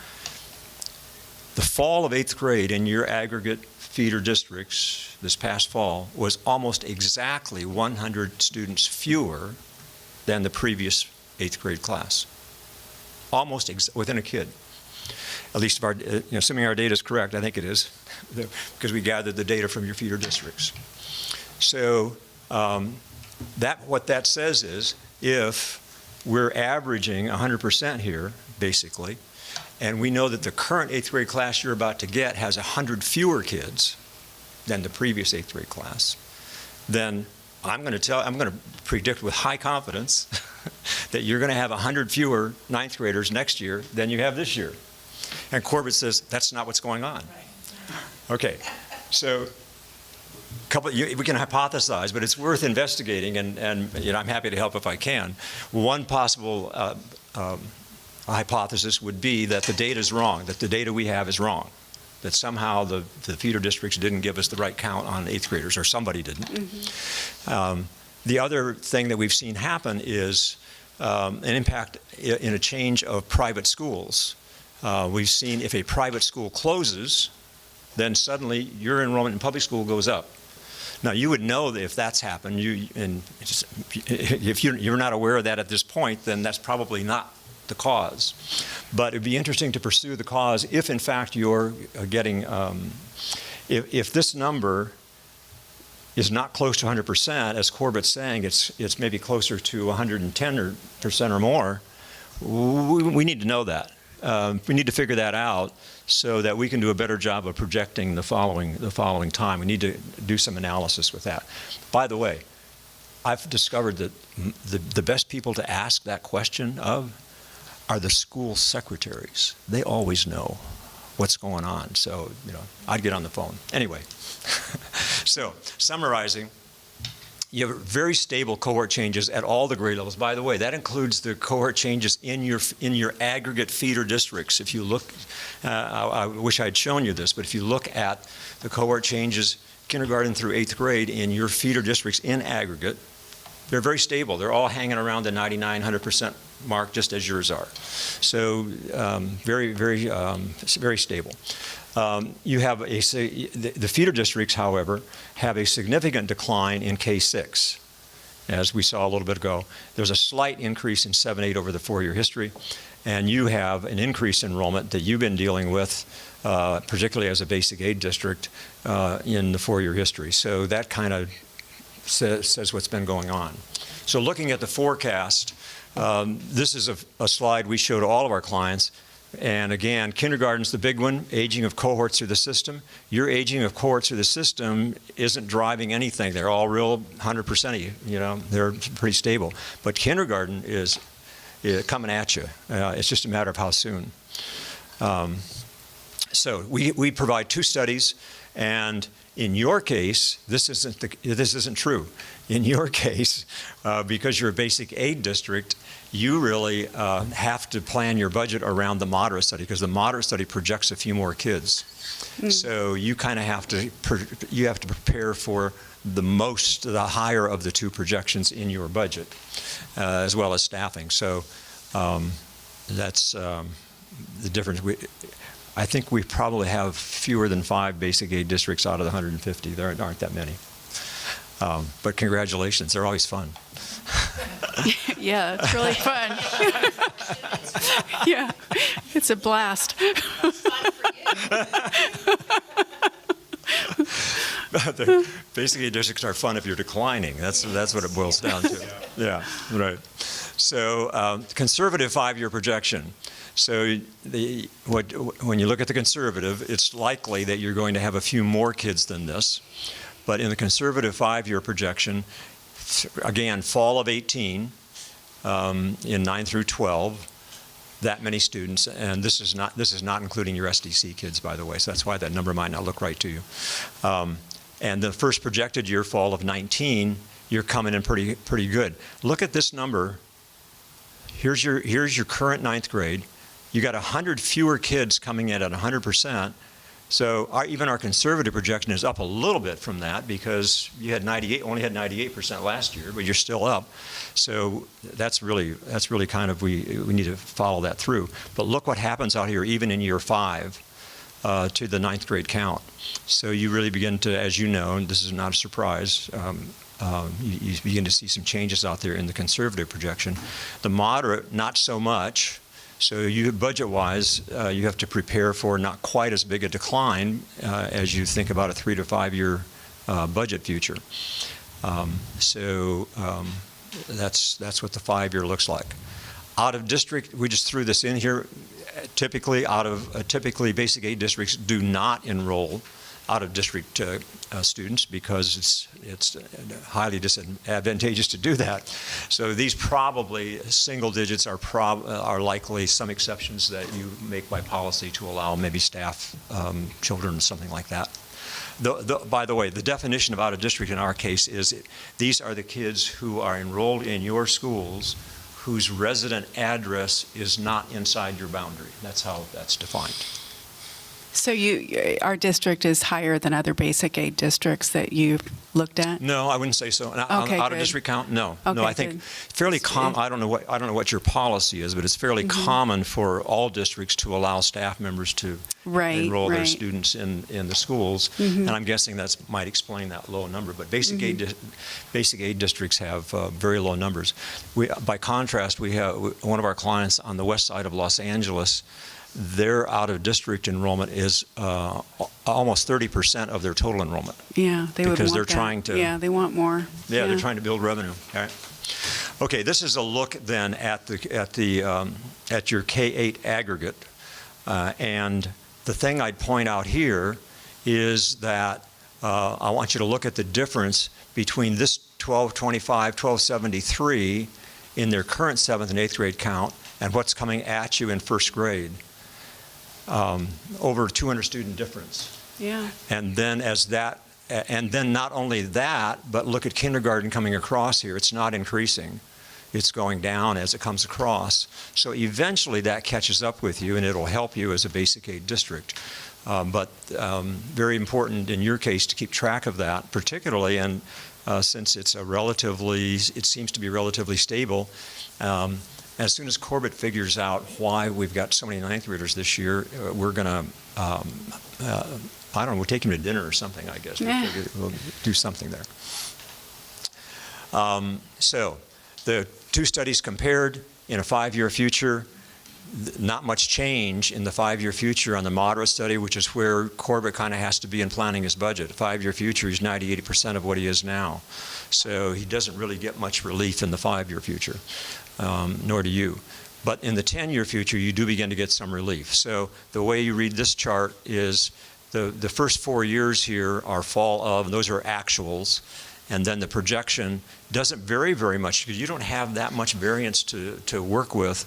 the fall of 8th grade in your aggregate feeder districts this past fall was almost exactly 100 students fewer than the previous 8th grade class. Almost within a kid. At least, assuming our data is correct, I think it is, because we gathered the data from your feeder districts. So what that says is, if we're averaging 100% here, basically, and we know that the current 8th grade class you're about to get has 100 fewer kids than the previous 8th grade class, then I'm going to predict with high confidence that you're going to have 100 fewer 9th graders next year than you have this year. And Corbett says that's not what's going on. Okay, so we can hypothesize, but it's worth investigating, and I'm happy to help if I can. One possible hypothesis would be that the data is wrong, that the data we have is wrong, that somehow the feeder districts didn't give us the right count on 8th graders, or somebody didn't. Mm-hmm. The other thing that we've seen happen is an impact in a change of private schools. We've seen if a private school closes, then suddenly your enrollment in public school goes up. Now, you would know that if that's happened, if you're not aware of that at this point, then that's probably not the cause. But it'd be interesting to pursue the cause if, in fact, you're getting, if this number is not close to 100%, as Corbett's saying, it's maybe closer to 110% or more, we need to know that. We need to figure that out so that we can do a better job of projecting the following time. We need to do some analysis with that. By the way, I've discovered that the best people to ask that question of are the school secretaries. They always know what's going on. So, I'd get on the phone. Anyway, so summarizing, you have very stable cohort changes at all the grade levels. By the way, that includes the cohort changes in your aggregate feeder districts. If you look, I wish I had shown you this, but if you look at the cohort changes kindergarten through 8th grade in your feeder districts in aggregate, they're very stable. They're all hanging around the 99, 100% mark, just as yours are. So very, very, very stable. You have the feeder districts, however, have a significant decline in K-6, as we saw a little bit ago. There's a slight increase in 7-8 over the 4-year history, and you have an increased enrollment that you've been dealing with, particularly as a basic aid district, in the 4-year history. So that kind of says what's been going on. So looking at the forecast, this is a slide we show to all of our clients. And again, kindergarten's the big one, aging of cohorts through the system. Your aging of cohorts through the system isn't driving anything. They're all real 100% of you, they're pretty stable. But kindergarten is coming at you. It's just a matter of how soon. So we provide 2 studies, and in your case, this isn't true. In your case, because you're a basic aid district, you really have to plan your budget around the moderate study, because the moderate study projects a few more kids. So you kind of have to prepare for the higher of the 2 projections in your budget, as well as staffing. So that's the difference. I think we probably have fewer than 5 basic aid districts out of the 150. There aren't that many. But congratulations, they're always fun. Yeah, it's really fun. Yeah, it's a blast. The basic aid districts are fun if you're declining. That's what it boils down to. Yeah, right. So conservative 5-year projection. So when you look at the conservative, it's likely that you're going to have a few more kids than this. But in the conservative 5-year projection, again, fall of 18, in 9 through 12, that many students, and this is not including your SDC kids, by the way, so that's why that number might not look right to you. And the first projected year, fall of 19, you're coming in pretty good. Look at this number. Here's your current 9th grade. You got 100 fewer kids coming in at 100%. So even our conservative projection is up a little bit from that, because you had only had 98% last year, but you're still up. So that's really kind of, we need to follow that through. But look what happens out here, even in year 5, to the 9th grade count. So you really begin to, as you know, and this is not a surprise, you begin to see some changes out there in the conservative projection. The moderate, not so much. So you, budget-wise, you have to prepare for not quite as big a decline as you think about a 3 to 5 year budget future. So that's what the 5-year looks like. Out of district, we just threw this in here. Typically, basic aid districts do not enroll out of district students, because it's highly disadvantageous to do that. So these probably single digits are likely some exceptions that you make by policy to allow maybe staff, children, something like that. By the way, the definition of out of district in our case is these are the kids who are enrolled in your schools whose resident address is not inside your boundary. That's how that's defined. So our district is higher than other basic aid districts that you've looked at? No, I wouldn't say so. Okay, out of district count, no. Okay, no, I think fairly common. I don't know what your policy is, but it's fairly common for all districts to allow staff members to enroll their students in the schools. And I'm guessing that might explain that low number. But basic aid districts have very low numbers. By contrast, we have one of our clients on the west side of Los Angeles. Their out-of-district enrollment is almost 30% of their total enrollment. Yeah, they would want because they're that. trying to. Yeah, they want more. Yeah, they're trying to build revenue. All right. Okay, this is a look then at your K-8 aggregate, and the thing I'd point out here is that I want you to look at the difference between this 1225, 1273 in their current 7th and 8th grade count and what's coming at you in 1st grade. Over 200 student difference. Yeah. And then not only that, but look at kindergarten coming across here. It's not increasing. It's going down as it comes across. So eventually that catches up with you, and it'll help you as a basic aid district. But very important in your case to keep track of that, particularly, and since it seems to be relatively stable. As soon as Corbett figures out why we've got so many 9th graders this year, we're going to, I don't know, we'll take him to dinner or something, I guess. Yeah. We'll do something there. So the 2 studies compared in a 5-year future, not much change in the 5-year future on the moderate study, which is where Corbett kind of has to be in planning his budget. 5-year future, he's 90-80% of what he is now. So he doesn't really get much relief in the 5-year future, nor do you. But in the 10-year future, you do begin to get some relief. So the way you read this chart is the first 4 years here are fall of, and those are actuals. And then the projection doesn't vary very much because you don't have that much variance to work with.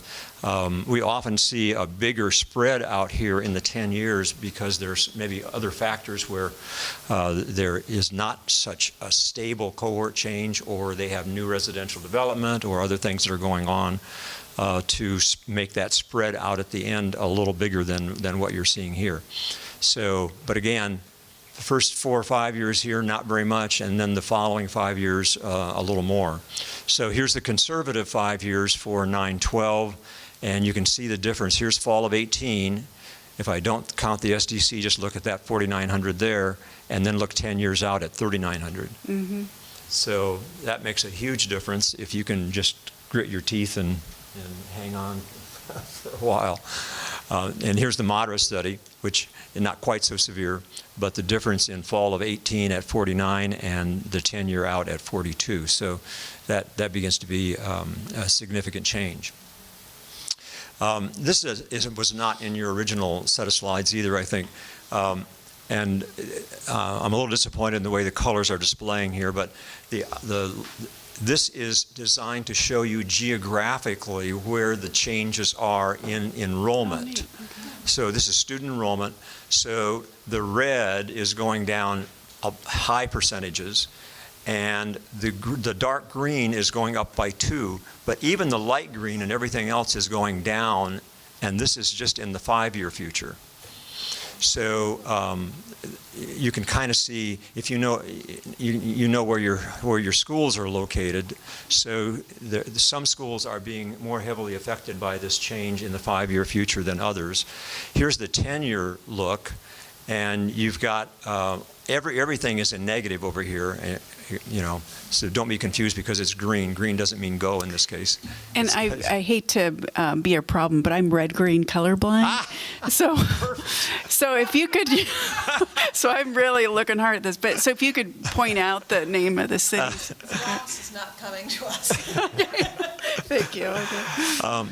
We often see a bigger spread out here in the 10 years because there's maybe other factors where there is not such a stable cohort change, or they have new residential development or other things that are going on to make that spread out at the end a little bigger than what you're seeing here. So, but again, the first 4 or 5 years here, not very much, and then the following 5 years, a little more. So here's the conservative 5 years for 9-12, and you can see the difference. Here's fall of 18. If I don't count the SDC, just look at that 4,900 there, and then look 10 years out at 3,900. Mm-hmm. So that makes a huge difference if you can just grit your teeth and hang on for a while. And here's the moderate study, which is not quite so severe, but the difference in fall of 18 at 49 and the 10-year out at 42. So that begins to be a significant change. This was not in your original set of slides either, I think. And I'm a little disappointed in the way the colors are displaying here, but this is designed to show you geographically where the changes are in enrollment. So this is student enrollment. So the red is going down high percentages, and the dark green is going up by 2. But even the light green and everything else is going down, and this is just in the 5-year future. So you can kind of see, if you know where your schools are located. So some schools are being more heavily affected by this change in the 5-year future than others. Here's the 10-year look, and you've got everything is in negative over here. So don't be confused because it's green. Green doesn't mean go in this case. And I hate to be a problem, but I'm red-green colorblind. So if you could, so I'm really looking hard at this. But so if you could point out the name of the city. Fox is not coming to us. Thank you. Okay.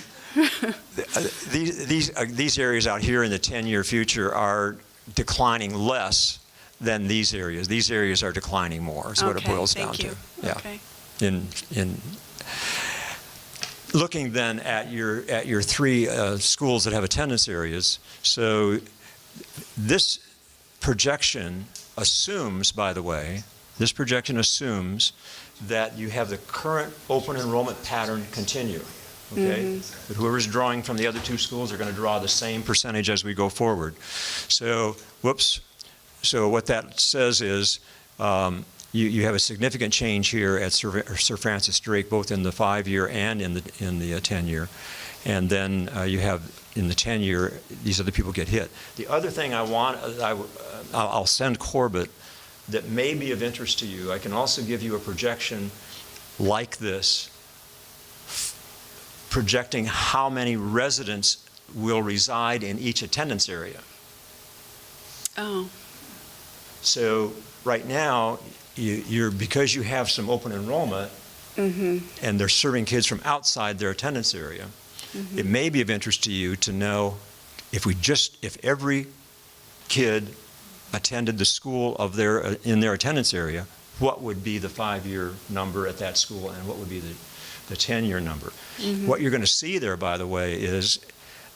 These areas out here in the 10-year future are declining less than these areas. These areas are declining more, is what it boils down to. Yeah. Okay. In looking then at your 3 schools that have attendance areas, so this projection assumes, by the way, that you have the current open enrollment pattern continue. Okay? Mm-hmm. But whoever's drawing from the other 2 schools are going to draw the same percentage as we go forward. So, So what that says is you have a significant change here at Sir Francis Drake, both in the 5-year and in the 10-year. And then you have in the 10-year, these other people get hit. The other thing I'll send Corbett that may be of interest to you. I can also give you a projection like this, projecting how many residents will reside in each attendance area. Oh. So right now, because you have some open enrollment, mm-hmm. and they're serving kids from outside their attendance area, mm-hmm. it may be of interest to you to know if every kid attended the school in their attendance area, what would be the 5-year number at that school, and what would be the 10-year number. Mm-hmm. What you're going to see there, by the way, is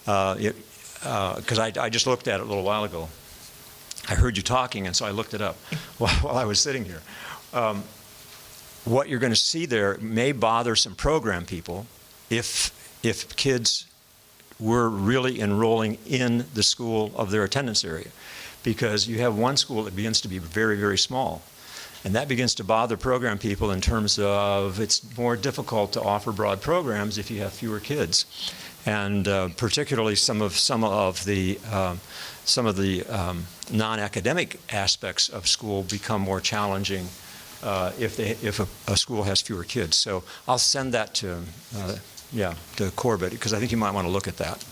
because I just looked at it a little while ago. I heard you talking, and so I looked it up while I was sitting here. What you're going to see there may bother some program people if kids were really enrolling in the school of their attendance area, because you have one school that begins to be very, very small. And that begins to bother program people in terms of it's more difficult to offer broad programs if you have fewer kids. And particularly some of the non-academic aspects of school become more challenging if a school has fewer kids. So I'll send that to Corbett, because I think you might want to look at that.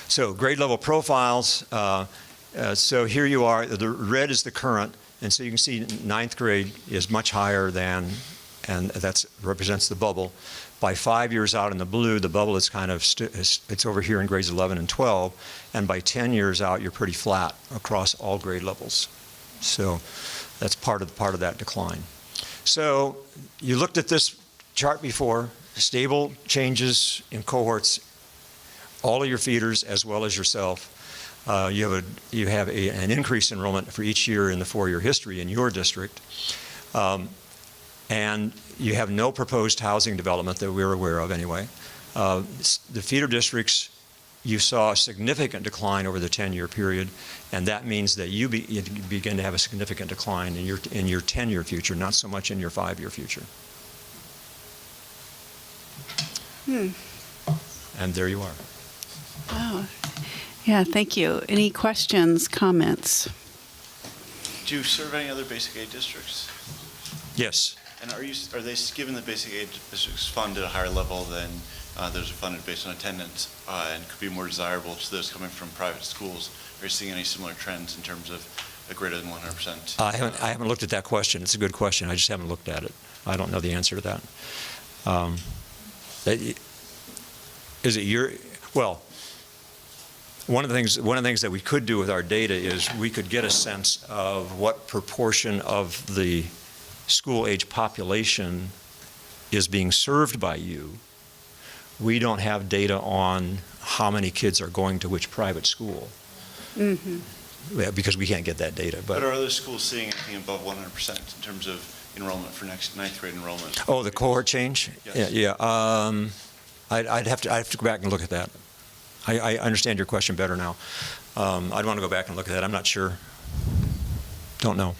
So grade level profiles. So here you are. The red is the current, and so you can see 9th grade is much higher than and that represents the bubble. By 5 years out in the blue, the bubble is kind of, it's over here in grades 11 and 12, and by 10 years out, you're pretty flat across all grade levels. So that's part of that decline. So you looked at this chart before, stable changes in cohorts, all of your feeders as well as yourself. You have an increased enrollment for each year in the 4-year history in your district. And you have no proposed housing development that we're aware of anyway. The feeder districts, you saw a significant decline over the 10-year period, and that means that you begin to have a significant decline in your 10-year future, not so much in your 5-year future. And there you are. Wow. Yeah, thank you. Any questions, comments? Do you serve any other basic aid districts? Yes. And are they given the basic aid districts fund at a higher level than those are funded based on attendance and could be more desirable to those coming from private schools? Are you seeing any similar trends in terms of a greater than 100%? I haven't looked at that question. It's a good question. I just haven't looked at it. I don't know the answer to that. Is it your, well, one of the things that we could do with our data is we could get a sense of what proportion of the school-age population is being served by you. We don't have data on how many kids are going to which private school. Yeah, because we can't get that data. But are other schools seeing anything above 100% in terms of enrollment for next 9th grade enrollment? Oh, the cohort change? Yes. Yeah. I'd have to go back and look at that. I understand your question better now. I'd want to go back and look at that. I'm not sure. Don't know.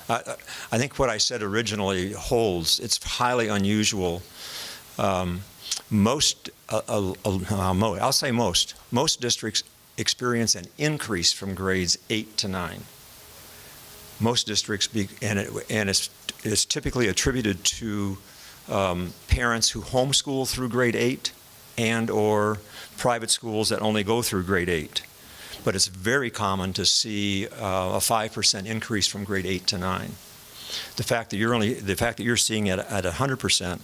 I think what I said originally holds. It's highly unusual. I'll say most districts experience an increase from grades 8 to 9. Most districts, and it's typically attributed to parents who homeschool through grade 8 and or private schools that only go through grade 8. But it's very common to see a 5% increase from grade 8 to 9. The fact that you're seeing it at 100%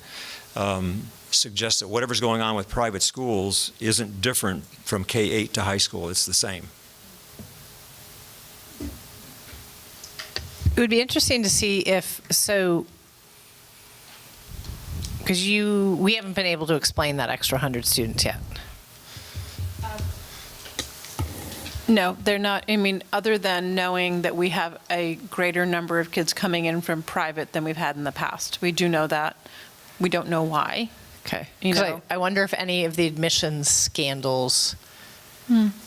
suggests that whatever's going on with private schools isn't different from K-8 to high school. It's the same. It would be interesting to see if, because we haven't been able to explain that extra 100 students yet. No, they're not. I mean, other than knowing that we have a greater number of kids coming in from private than we've had in the past. We do know that. We don't know why. Okay. You know? I wonder if any of the admissions scandals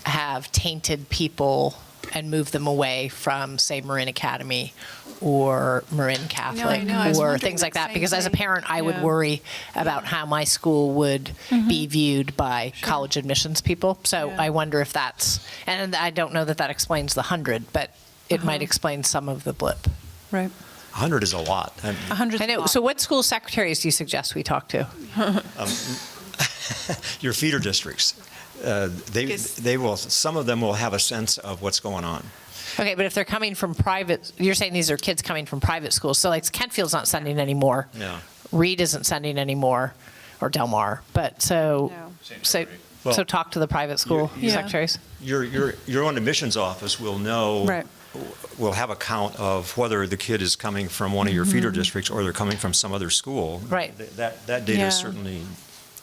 have tainted people and moved them away from, say, Marin Academy or Marin Catholic or things like that. Because as a parent, I would worry about how my school would be viewed by college admissions people. So I wonder if that's, and I don't know that explains the 100, but it might explain some of the blip. Right. 100 is a lot. 100. I know. So what school secretaries do you suggest we talk to? Your feeder districts. They will. Some of them will have a sense of what's going on. Okay, but if they're coming from private, you're saying these are kids coming from private schools. So like Kentfield's not sending anymore. Yeah. Reed isn't sending anymore, or Del Mar. But so talk to the private school secretaries. Your own admissions office will know. Right. Will have a count of whether the kid is coming from one of your feeder districts or they're coming from some other school. Right. That data is certainly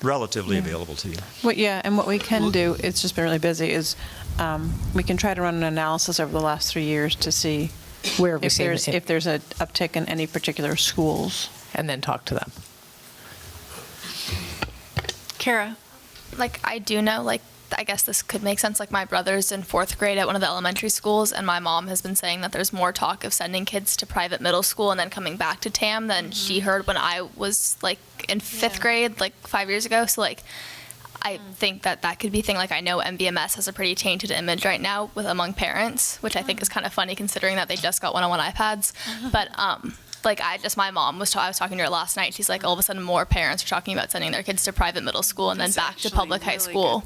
relatively available to you. And what we can do, it's just been really busy, is we can try to run an analysis over the last 3 years to see where if there's an uptick in any particular schools. And then talk to them. Kara? I do know, I guess this could make sense. My brother's in 4th grade at one of the elementary schools, and my mom has been saying that there's more talk of sending kids to private middle school and then coming back to TAM than she heard when I was in 5th grade 5 years ago. So I think that could be a thing. I know MBMS has a pretty tainted image right now among parents, which I think is kind of funny considering that they just got one-on-one iPads. But my mom was I was talking to her last night. She's all of a sudden more parents are talking about sending their kids to private middle school and then back to public high school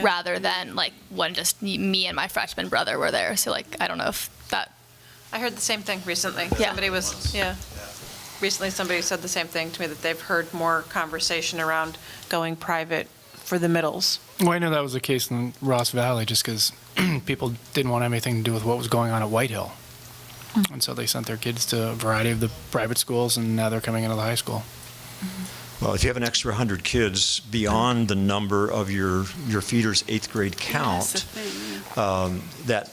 rather than when just me and my freshman brother were there. So I don't know if that. I heard the same thing recently. Yeah. Somebody was, recently somebody said the same thing to me, that they've heard more conversation around going private for the middles. Well, I know that was the case in Ross Valley, just because people didn't want anything to do with what was going on at Whitehill. And so they sent their kids to a variety of the private schools, and now they're coming into the high school. Well, if you have an extra 100 kids beyond the number of your feeder's 8th grade count, that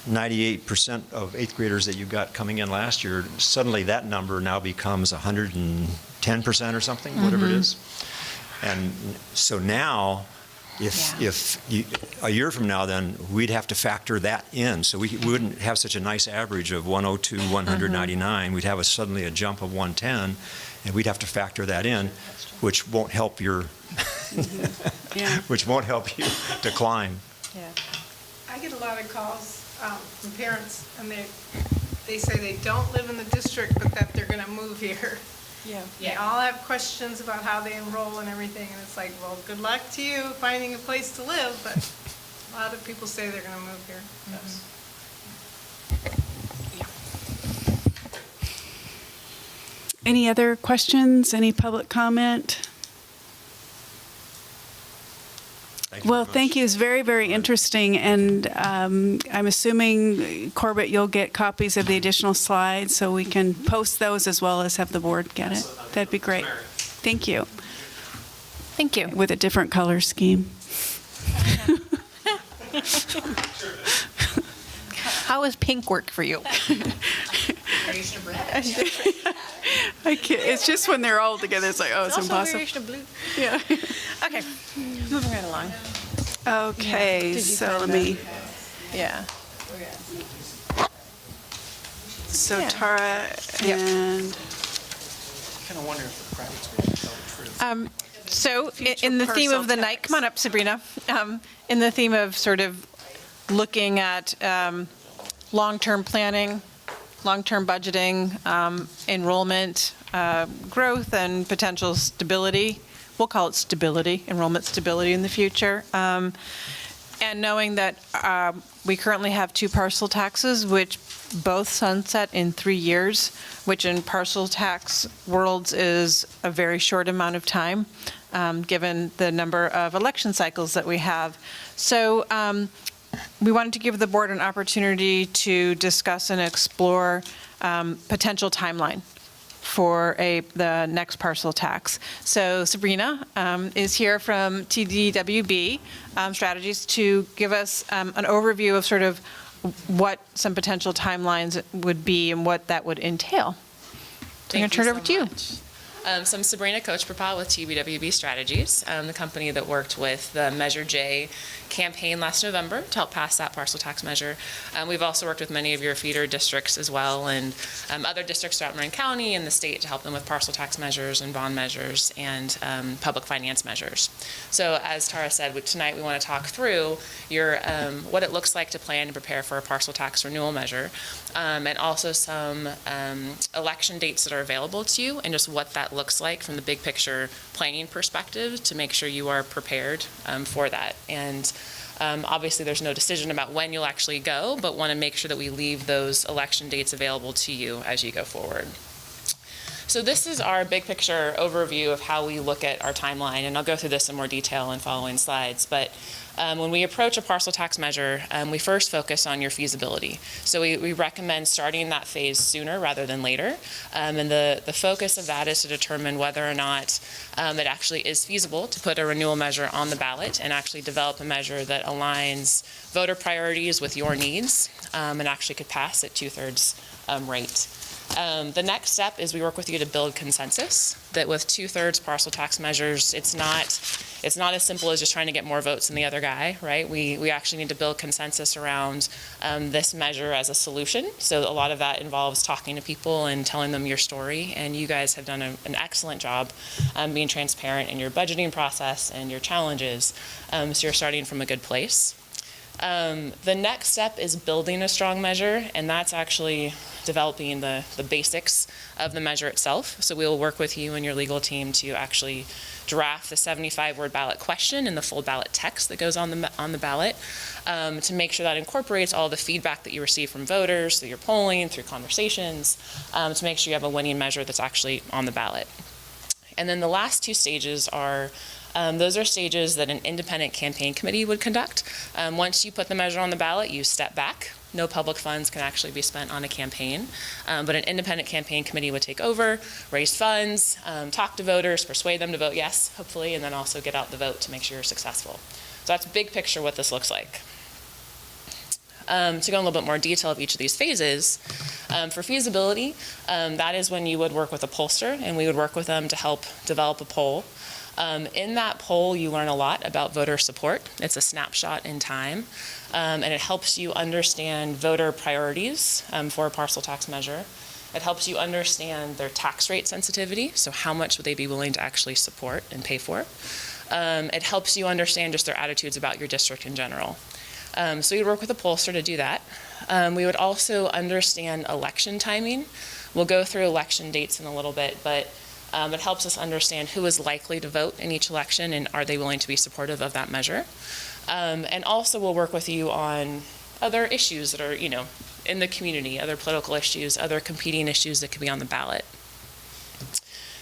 98% of 8th graders that you got coming in last year, suddenly that number now becomes 110% or something, whatever it is. And so now, if a year from now, then we'd have to factor that in. So we wouldn't have such a nice average of 102, 199. We'd have suddenly a jump of 110, and we'd have to factor that in, which won't help your, which won't help you decline. Yeah. I get a lot of calls from parents, and they say they don't live in the district, but that they're going to move here. Yeah. They all have questions about how they enroll and everything, and it's like, well, good luck to you finding a place to live, but a lot of people say they're going to move here. Any other questions? Any public comment? Well, thank you. It's very, very interesting. And I'm assuming, Corbett, you'll get copies of the additional slides so we can post those as well as have the board get it. That'd be great. Thank you. Thank you. With a different color scheme. How does pink work for you? Variation of red. I can't, it's just when they're all together, it's like, oh, it's impossible. Variation of blue. Yeah. Okay, moving right along. Okay, Did you so find let that? me, Yeah. so Yeah. Tara and, Kind of wonder if the private schools tell the truth. So Future in the theme of the parcel night, tax. come on up, Sabrina. In the theme of sort of looking at long-term planning, long-term budgeting, enrollment, growth, and potential stability. We'll call it stability, enrollment stability in the future. And knowing that we currently have 2 parcel taxes, which both sunset in 3 years, which in parcel tax worlds is a very short amount of time, given the number of election cycles that we have. So we wanted to give the board an opportunity to discuss and explore potential timeline for the next parcel tax. So Sabrina is here from TDWB Strategies to give us an overview of sort of what some potential timelines would be and what that would entail. So I'm going to turn it over to you. So I'm Sabrina Coach-Papa with TBWB Strategies, the company that worked with the Measure J campaign last November to help pass that parcel tax measure. We've also worked with many of your feeder districts as well, and other districts throughout Marin County and the state to help them with parcel tax measures and bond measures and public finance measures. So as Tara said, tonight we want to talk through your what it looks like to plan and prepare for a parcel tax renewal measure, and also some election dates that are available to you and just what that looks like from the big picture planning perspective to make sure you are prepared for that. And obviously there's no decision about when you'll actually go, but want to make sure that we leave those election dates available to you as you go forward. So this is our big picture overview of how we look at our timeline, and I'll go through this in more detail in following slides. But when we approach a parcel tax measure, we first focus on your feasibility. So we recommend starting that phase sooner rather than later. And the focus of that is to determine whether or not it actually is feasible to put a renewal measure on the ballot and actually develop a measure that aligns voter priorities with your needs and actually could pass at 2/3 rate. The next step is we work with you to build consensus that with 2/3 parcel tax measures, it's not as simple as just trying to get more votes than the other guy, right? We actually need to build consensus around this measure as a solution. So a lot of that involves talking to people and telling them your story, and you guys have done an excellent job being transparent in your budgeting process and your challenges. So you're starting from a good place. The next step is building a strong measure, and that's actually developing the basics of the measure itself. So we will work with you and your legal team to actually draft the 75-word ballot question and the full ballot text that goes on the ballot to make sure that incorporates all the feedback that you receive from voters through your polling, through conversations, to make sure you have a winning measure that's actually on the ballot. And then the last two stages are those are stages that an independent campaign committee would conduct. Once you put the measure on the ballot, you step back. No public funds can actually be spent on a campaign, but an independent campaign committee would take over, raise funds, talk to voters, persuade them to vote yes, hopefully, and then also get out the vote to make sure you're successful. So that's big picture what this looks like. To go in a little bit more detail of each of these phases, for feasibility, that is when you would work with a pollster, and we would work with them to help develop a poll. In that poll, you learn a lot about voter support. It's a snapshot in time, and it helps you understand voter priorities for a parcel tax measure. It helps you understand their tax rate sensitivity, so how much would they be willing to actually support and pay for. It helps you understand just their attitudes about your district in general. So we'd work with a pollster to do that. We would also understand election timing. We'll go through election dates in a little bit, but it helps us understand who is likely to vote in each election and are they willing to be supportive of that measure. And also we'll work with you on other issues that are, in the community, other political issues, other competing issues that could be on the ballot.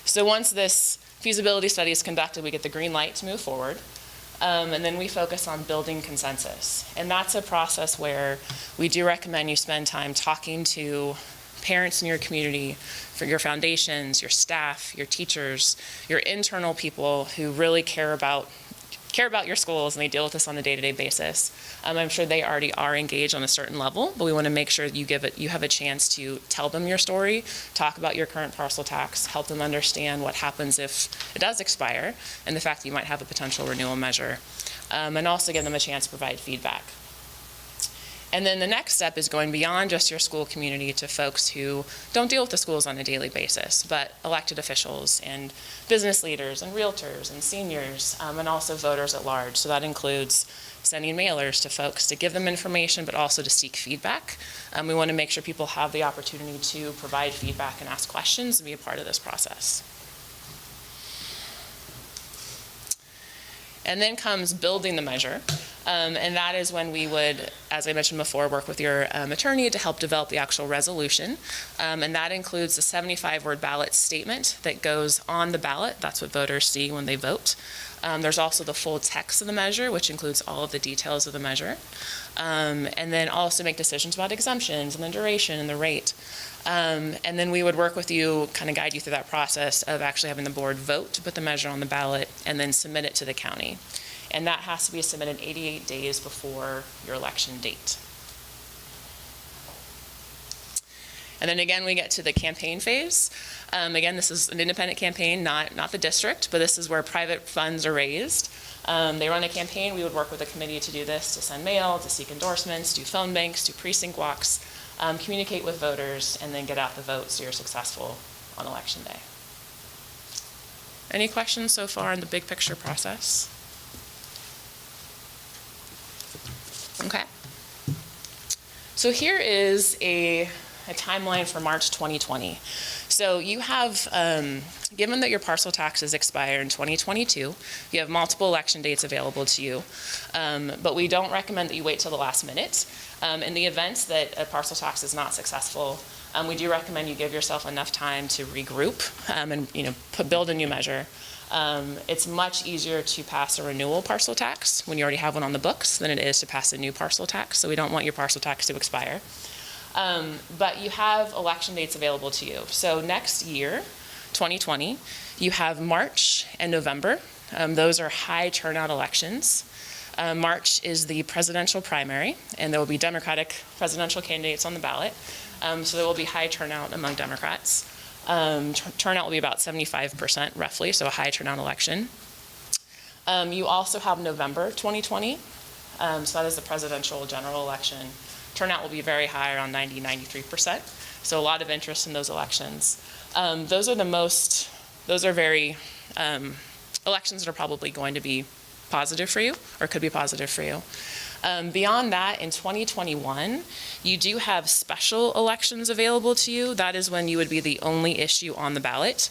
So once this feasibility study is conducted, we get the green light to move forward. And then we focus on building consensus. And that's a process where we do recommend you spend time talking to parents in your community, for your foundations, your staff, your teachers, your internal people who really care about your schools and they deal with this on a day-to-day basis. I'm sure they already are engaged on a certain level, but we want to make sure you have a chance to tell them your story, talk about your current parcel tax, help them understand what happens if it does expire, and the fact that you might have a potential renewal measure, and also give them a chance to provide feedback. And then the next step is going beyond just your school community to folks who don't deal with the schools on a daily basis, but elected officials and business leaders and realtors and seniors, and also voters at large. So that includes sending mailers to folks to give them information, but also to seek feedback. We want to make sure people have the opportunity to provide feedback and ask questions and be a part of this process. And then comes building the measure. And that is when we would, as I mentioned before, work with your attorney to help develop the actual resolution. And that includes the 75-word ballot statement that goes on the ballot. That's what voters see when they vote. There's also the full text of the measure, which includes all of the details of the measure. And then also make decisions about exemptions and the duration and the rate. And then we would work with you, kind of guide you through that process of actually having the board vote to put the measure on the ballot and then submit it to the county. And that has to be submitted 88 days before your election date. And then again, we get to the campaign phase. Again, this is an independent campaign, not the district, but this is where private funds are raised. They run a campaign. We would work with a committee to do this, to send mail, to seek endorsements, do phone banks, do precinct walks, communicate with voters, and then get out the vote so you're successful on election day. Any questions so far in the big picture process? Okay. So here is a timeline for March 2020. So you have, given that your parcel taxes expire in 2022, you have multiple election dates available to you, but we don't recommend that you wait till the last minute. In the event that a parcel tax is not successful, we do recommend you give yourself enough time to regroup and build a new measure. It's much easier to pass a renewal parcel tax when you already have one on the books than it is to pass a new parcel tax, so we don't want your parcel tax to expire. But you have election dates available to you. So next year, 2020, you have March and November. Those are high turnout elections. March is the presidential primary, and there will be Democratic presidential candidates on the ballot. So there will be high turnout among Democrats. Turnout will be about 75% roughly, so a high turnout election. You also have November 2020, so that is the presidential general election. Turnout will be very high, around 90–93%, so a lot of interest in those elections. Those are very elections that are probably going to be positive for you, or could be positive for you. Beyond that, in 2021, you do have special elections available to you. That is when you would be the only issue on the ballot.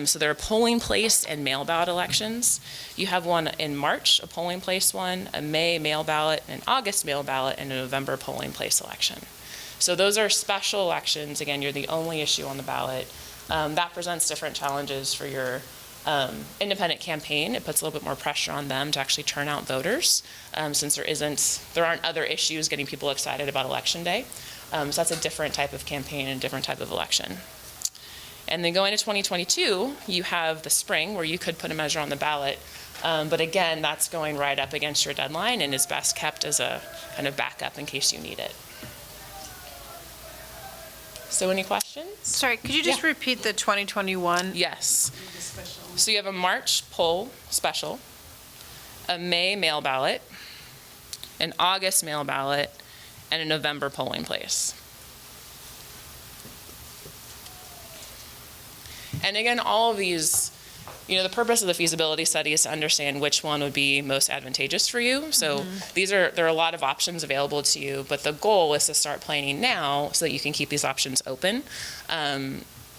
So there are polling place and mail ballot elections. You have one in March, a polling place one, a May mail ballot, an August mail ballot, and a November polling place election. So those are special elections. Again, you're the only issue on the ballot. That presents different challenges for your independent campaign. It puts a little bit more pressure on them to actually turn out voters, since there aren't other issues getting people excited about Election Day. So that's a different type of campaign and a different type of election. And then going to 2022, you have the spring where you could put a measure on the ballot. But again, that's going right up against your deadline and is best kept as a kind of backup in case you need it. So any questions? Sorry, could you just repeat the 2021? Yes. So you have a March poll special, a May mail ballot, an August mail ballot, and a November polling place. And again, all of these, the purpose of the feasibility study is to understand which one would be most advantageous for you. So there are a lot of options available to you, but the goal is to start planning now so that you can keep these options open.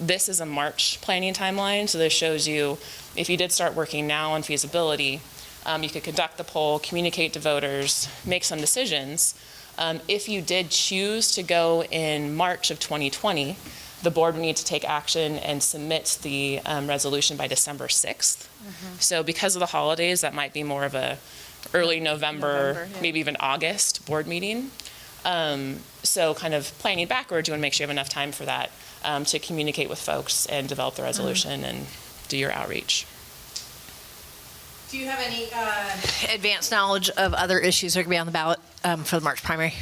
This is a March planning timeline, so this shows you if you did start working now on feasibility, you could conduct the poll, communicate to voters, make some decisions. If you did choose to go in March of 2020, the board would need to take action and submit the resolution by December 6th. So because of the holidays, that might be more of a early November, maybe even August board meeting. So kind of planning backwards, you want to make sure you have enough time for that to communicate with folks and develop the resolution and do your outreach. Do you have any advanced knowledge of other issues that are going to be on the ballot for the March primary?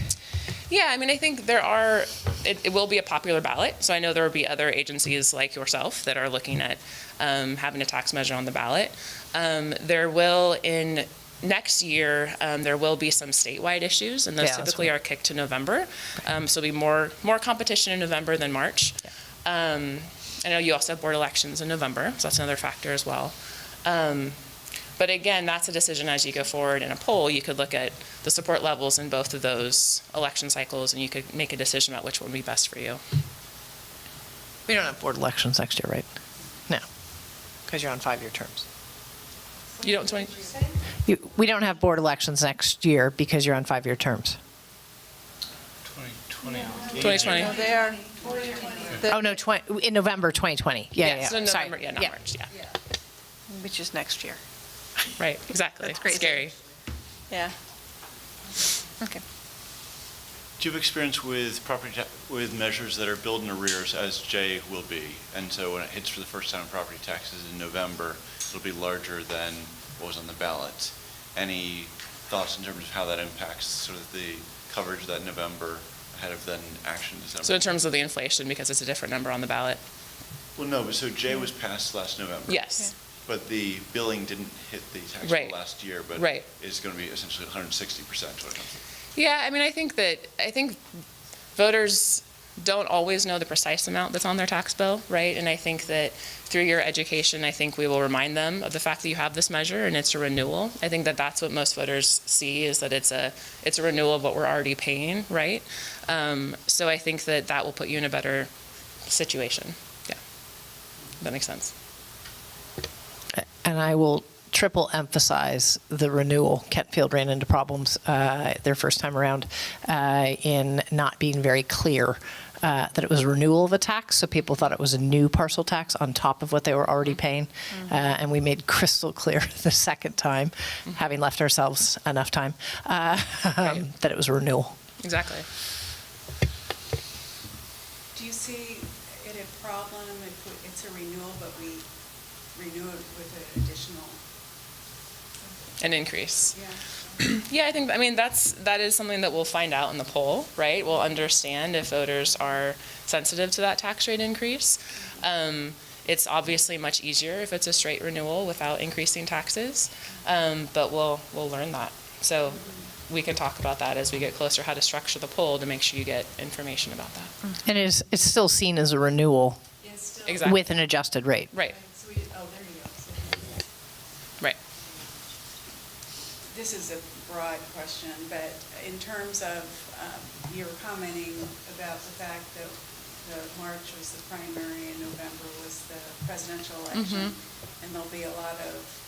Yeah, I mean, I think it will be a popular ballot. So I know there will be other agencies like yourself that are looking at having a tax measure on the ballot. There will, in next year, there will be some statewide issues, and those typically are kicked to November. So it'll be more competition in November than March. I know you also have board elections in November, so that's another factor as well. But again, that's a decision as you go forward in a poll. You could look at the support levels in both of those election cycles, and you could make a decision about which one would be best for you. We don't have board elections next year, right? No, because you're on 5-year terms. You don't? We don't have board elections next year because you're on 5-year terms. 2020. No, they are. Oh, no, in November 2020. Yeah. So Sorry. November, not March, Which is next year. Right, exactly. That's crazy. Scary. Yeah. Okay. Do you have experience with with measures that are billed in arrears, as J will be? And so when it hits for the first time in property taxes in November, it'll be larger than what was on the ballot. Any thoughts in terms of how that impacts sort of the coverage that November ahead of then action December? So in terms of the inflation, because it's a different number on the ballot? Well, no, but so J was passed last November. Yes. But the billing didn't hit the tax bill last year, but is going to be essentially 160%. Yeah, I mean, I think voters don't always know the precise amount that's on their tax bill, right? And I think that through your education, I think we will remind them of the fact that you have this measure and it's a renewal. I think that that's what most voters see, is that it's a renewal of what we're already paying, right? So I think that will put you in a better situation. Yeah, that makes sense. And I will triple emphasize the renewal. Kentfield ran into problems their first time around in not being very clear that it was a renewal of a tax, so people thought it was a new parcel tax on top of what they were already paying. And we made crystal clear the second time, having left ourselves enough time, that it was a renewal. Exactly. Do you see it a problem if it's a renewal, but we renew it with an additional? An increase. Yeah, I mean, that is something that we'll find out in the poll, right? We'll understand if voters are sensitive to that tax rate increase. It's obviously much easier if it's a straight renewal without increasing taxes, but we'll learn that. So we can talk about that as we get closer, how to structure the poll to make sure you get information about that. And it's still seen as a renewal Exactly. with an adjusted rate. Right. Oh, there you go. Right. this is a broad question, but in terms of, you were commenting about the fact that the March was the primary and November was the presidential election, and there'll be a lot of,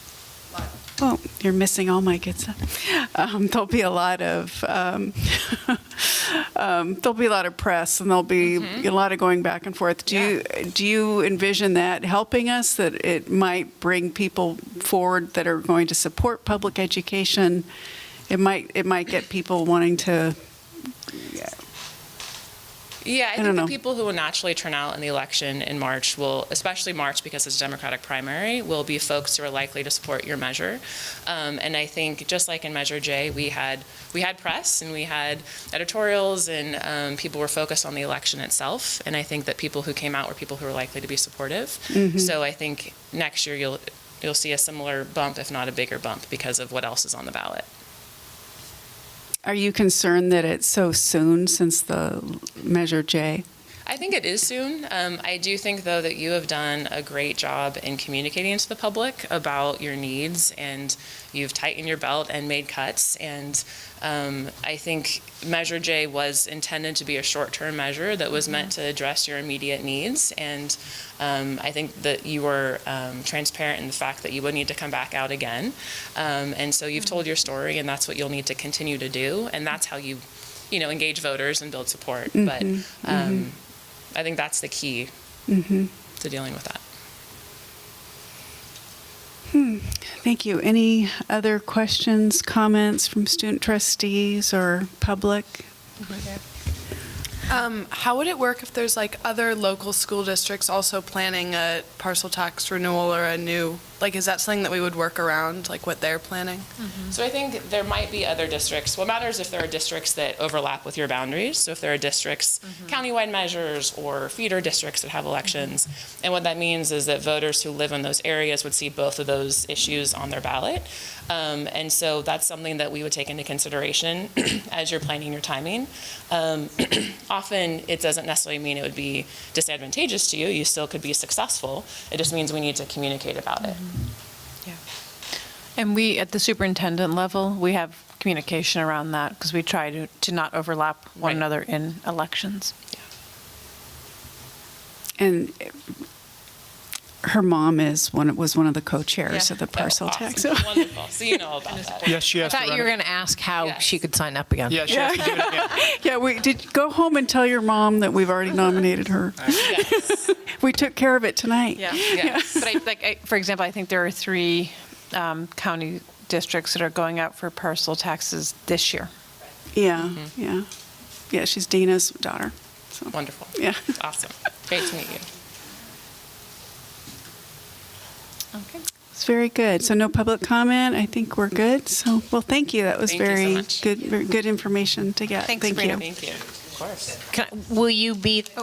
well, you're missing all my good stuff. There'll be a lot of, there'll be a lot of press, and there'll be a lot of going back and forth. Do you envision that helping us, that it might bring people forward that are going to support public education? It might get people wanting to. Yeah, I think don't the know. people who will naturally turn out in the election in March will, especially March because it's a Democratic primary, will be folks who are likely to support your measure. And I think just like in Measure J, we had press and we had editorials and people were focused on the election itself. And I think that people who came out were people who were likely to be supportive. So I think next year you'll see a similar bump, if not a bigger bump, because of what else is on the ballot. Are you concerned that it's so soon since the Measure J? I think it is soon. I do think, though, that you have done a great job in communicating to the public about your needs, and you've tightened your belt and made cuts. And I think Measure J was intended to be a short-term measure that was meant to address your immediate needs. And I think that you were transparent in the fact that you would need to come back out again. And so you've told your story, and that's what you'll need to continue to do. And that's how you engage voters and build support. But I think that's the key to dealing with that. Thank you. Any other questions, comments from student trustees or public? How would it work if there's like other local school districts also planning a parcel tax renewal or a new, like, is that something that we would work around, like what they're planning? So I think there might be other districts. What matters if there are districts that overlap with your boundaries. So if there are districts, countywide measures or feeder districts that have elections. And what that means is that voters who live in those areas would see both of those issues on their ballot. And so that's something that we would take into consideration as you're planning your timing. Often it doesn't necessarily mean it would be disadvantageous to you. You still could be successful. It just means we need to communicate about it. Yeah. And we, at the superintendent level, we have communication around that because we try to not overlap one another in elections. And her mom was one of the co-chairs of the parcel tax. Wonderful. So you know about that. Yes, she I has to thought run you were it. going to ask how she could sign up again. Yeah, she has to do it again. Yeah, we did. Go home and tell your mom that we've already nominated her. Yes. We took care of it tonight. Yeah. Yes. But for example, I think there are 3 county districts that are going out for parcel taxes this year. Yeah, yeah. She's Dina's daughter. So. Wonderful. Yeah. Awesome. Great to meet you. Okay. It's very good. So no public comment. I think we're good. So, well, thank you. That was Thank you so very much. good, very good information to get. Thanks, thank Sabrina. you. Thank you. Of course. Will you be I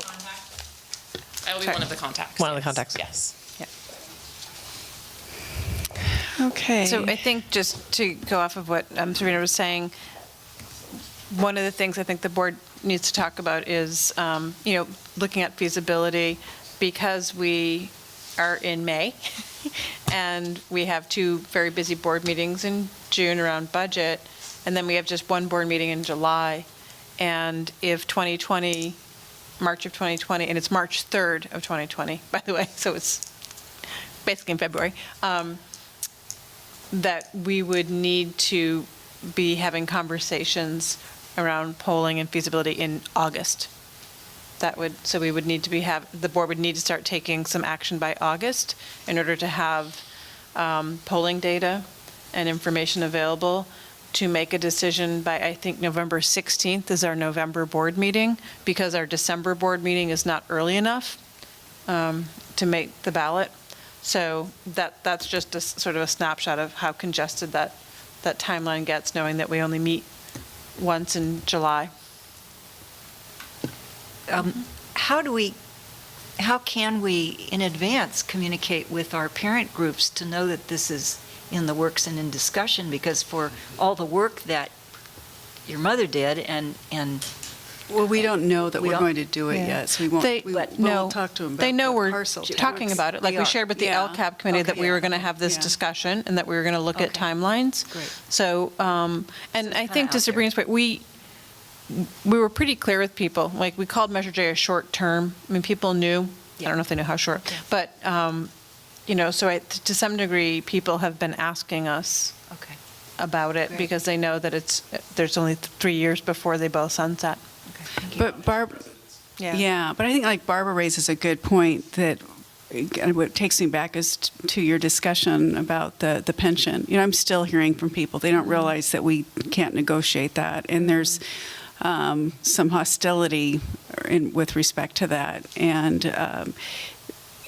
will be one of the contacts. one of the contacts? Yes. Okay. So I think just to go off of what Sabrina was saying, one of the things I think the board needs to talk about is, looking at feasibility, because we are in May and we have 2 very busy board meetings in June around budget, and then we have just 1 board meeting in July. And if March of 2020, and it's March 3rd of 2020, by the way, so it's basically in February, that we would need to be having conversations around polling and feasibility in August. So we would need to the board would need to start taking some action by August in order to have polling data and information available to make a decision by, I think, November 16th is our November board meeting, because our December board meeting is not early enough to make the ballot. So that's just a sort of a snapshot of how congested that timeline gets, knowing that we only meet once in July. How can we in advance communicate with our parent groups to know that this is in the works and in discussion? Because for all the work that your mother did and Well, we don't know that We we're don't? going to do it Yeah. yet, so we won't, They- we'll talk to them about They know the we're parcel tax. talking about it, like we shared with the Yeah. LCAP committee that we were going to have this Yeah. discussion and that we were going to look at Okay. timelines. Great. So, and I kinda think to out there. Sabrina's point, we were pretty clear with people. Like, we called Measure J a short term. I mean, people knew. I don't know if they know how short, but, so to some degree, people have been asking us Okay. about it Great. because they know that there's only 3 years before they both sunset. But but I think like Barbara raises a good point that what takes me back is to your discussion about the pension. I'm still hearing from people, they don't realize that we can't negotiate that, and there's some hostility with respect to that. And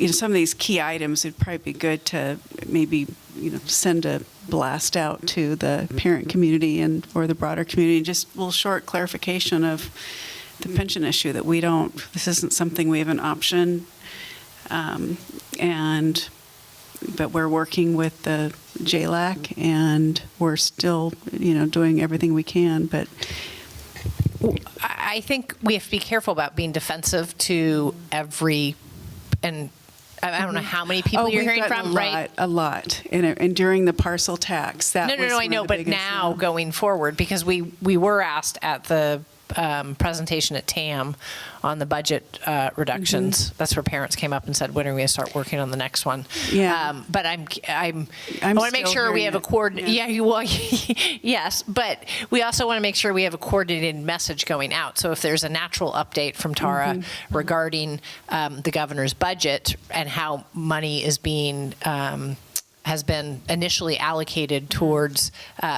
some of these key items, it'd probably be good to maybe send a blast out to the parent community or the broader community, just a little short clarification of the pension issue, that this isn't something we have an option, but we're working with the JLAC, and we're still, doing everything we can, but I think we have to be careful about being defensive to and I don't know how many people you're hearing from, right? A lot. And during the parcel tax, that was No, one I of know, the but biggest, now going forward, because we were asked at the presentation at TAM on the budget reductions. That's where parents came up and said, when are we going to start working on the next one? Yeah. But I want to make still sure we hearing have a it. coordinated, yes, but we also want to make sure we have a coordinated message going out. So if there's a natural update from Tara regarding the governor's budget and how money is being has been initially allocated towards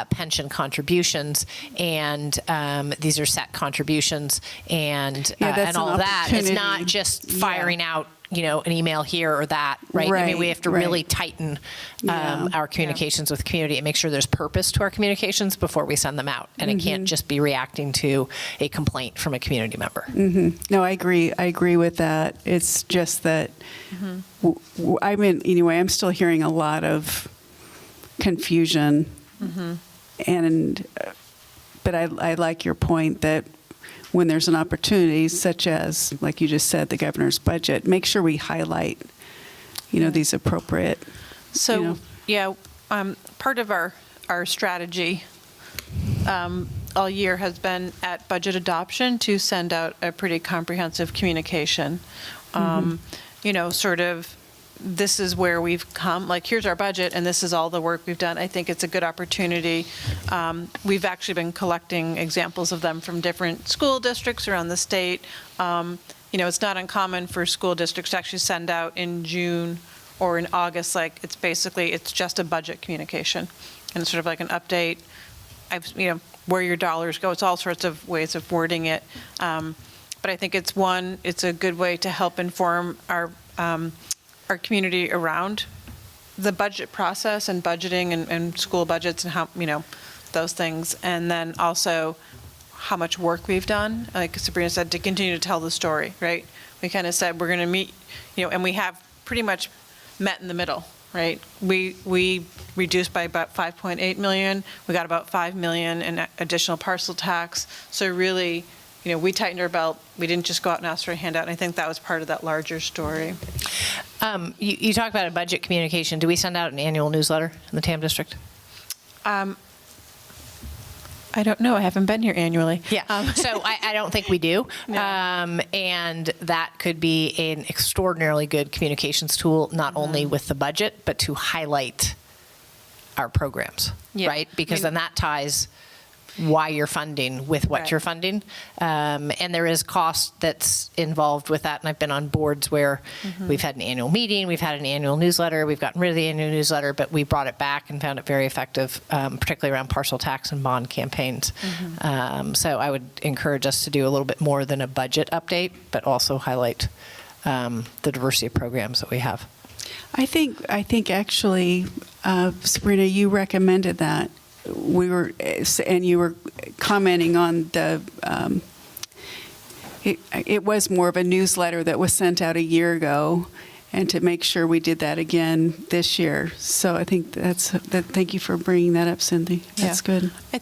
pension contributions, and these are set contributions, and that's all an that. It's not opportunity. just firing out, an email here or that, right? I mean, we have to really tighten our communications with the community and make sure there's purpose to our communications before we send them out, and it can't just be reacting to a complaint from a community member. No, I agree with that. It's just that I'm still hearing a lot of confusion, but I like your point that when there's an opportunity, such as, like you just said, the governor's budget, make sure we highlight, these appropriate. So, part of our strategy all year has been at budget adoption to send out a pretty comprehensive communication. Sort of, this is where we've come, like, here's our budget, and this is all the work we've done. I think it's a good opportunity. We've actually been collecting examples of them from different school districts around the state. It's not uncommon for school districts to actually send out in June or in August, it's just a budget communication. And it's sort of like an update, where your dollars go. It's all sorts of ways of wording it. But I think it's a good way to help inform our community around the budget process and budgeting and school budgets and how, those things. And then also how much work we've done, like Sabrina said, to continue to tell the story, right? We kind of said we're going to meet, and we have pretty much met in the middle, right? We reduced by about 5.8 million. We got about 5 million in additional parcel tax. So really, we tightened our belt. We didn't just go out and ask for a handout. And I think that was part of that larger story. You talk about a budget communication. Do we send out an annual newsletter in the TAM district? I don't know. I haven't been here annually. Yeah. So I don't think we do. No. And that could be an extraordinarily good communications tool, not only with the budget, but to highlight our programs, right? Because then that ties why you're funding with what you're funding. And there is cost that's involved with that. And I've been on boards where we've had an annual meeting, we've had an annual newsletter, we've gotten rid of the annual newsletter, but we brought it back and found it very effective, particularly around parcel tax and bond campaigns. So I would encourage us to do a little bit more than a budget update, but also highlight the diversity of programs that we have. I think actually, Sabrina, you recommended that. And you were commenting on it was more of a newsletter that was sent out a year ago, and to make sure we did that again this year. So I think thank you for bringing that up, Cindy. That's good. I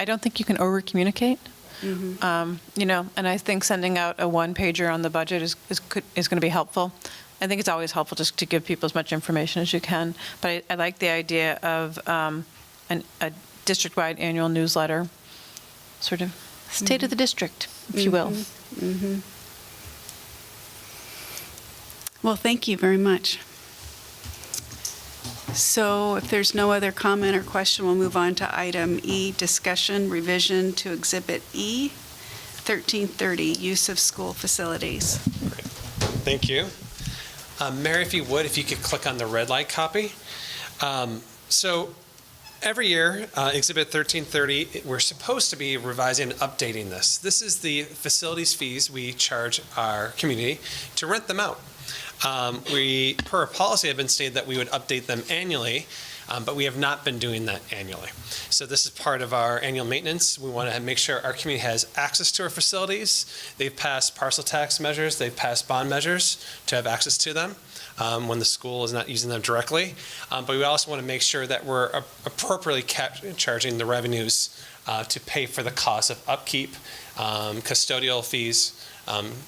don't think you can over communicate. You know, and I think sending out a one-pager on the budget is going to be helpful. I think it's always helpful just to give people as much information as you can. But I like the idea of a district-wide annual newsletter, sort of state of the district, if you will. Well, thank you very much. So if there's no other comment or question, we'll move on to item E, discussion revision to Exhibit E, 1330, use of school facilities. Thank you. Mary, if you would, if you could click on the red light copy. So every year, Exhibit 1330, we're supposed to be revising and updating this. This is the facilities fees we charge our community to rent them out. We, per our policy, have been stated that we would update them annually, but we have not been doing that annually. So this is part of our annual maintenance. We want to make sure our community has access to our facilities. They've passed parcel tax measures, they've passed bond measures to have access to them when the school is not using them directly. But we also want to make sure that we're appropriately charging the revenues to pay for the cost of upkeep, custodial fees,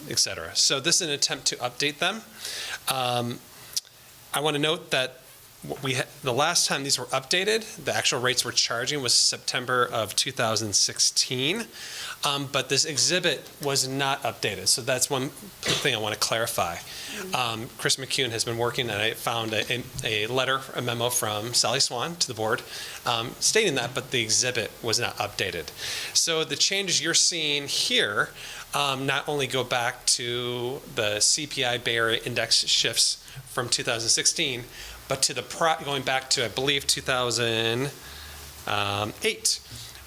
et cetera. So this is an attempt to update them. I want to note that the last time these were updated, the actual rates we're charging was September of 2016, but this exhibit was not updated. So that's one thing I want to clarify. Chris McCune has been working, and I found a letter, a memo from Sally Swan to the board stating that, but the exhibit was not updated. So the changes you're seeing here not only go back to the CPI Bay Area Index shifts from 2016, but to going back to, I believe, 2008,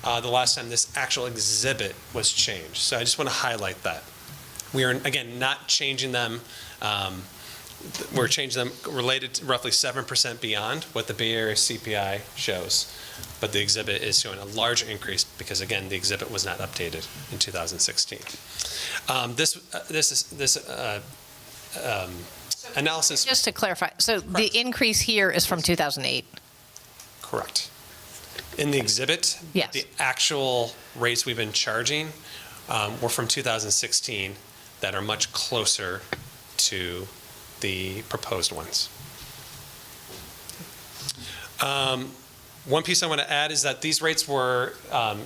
the last time this actual exhibit was changed. So I just want to highlight that. We are, again, not changing them. We're changing them related to roughly 7% beyond what the Bay Area CPI shows. But the exhibit is showing a larger increase because, again, the exhibit was not updated in 2016. This analysis. Just to clarify, so the increase here is from 2008? Correct. In the exhibit, yes, the actual rates we've been charging were from 2016 that are much closer to the proposed ones. One piece I want to add is that these rates were,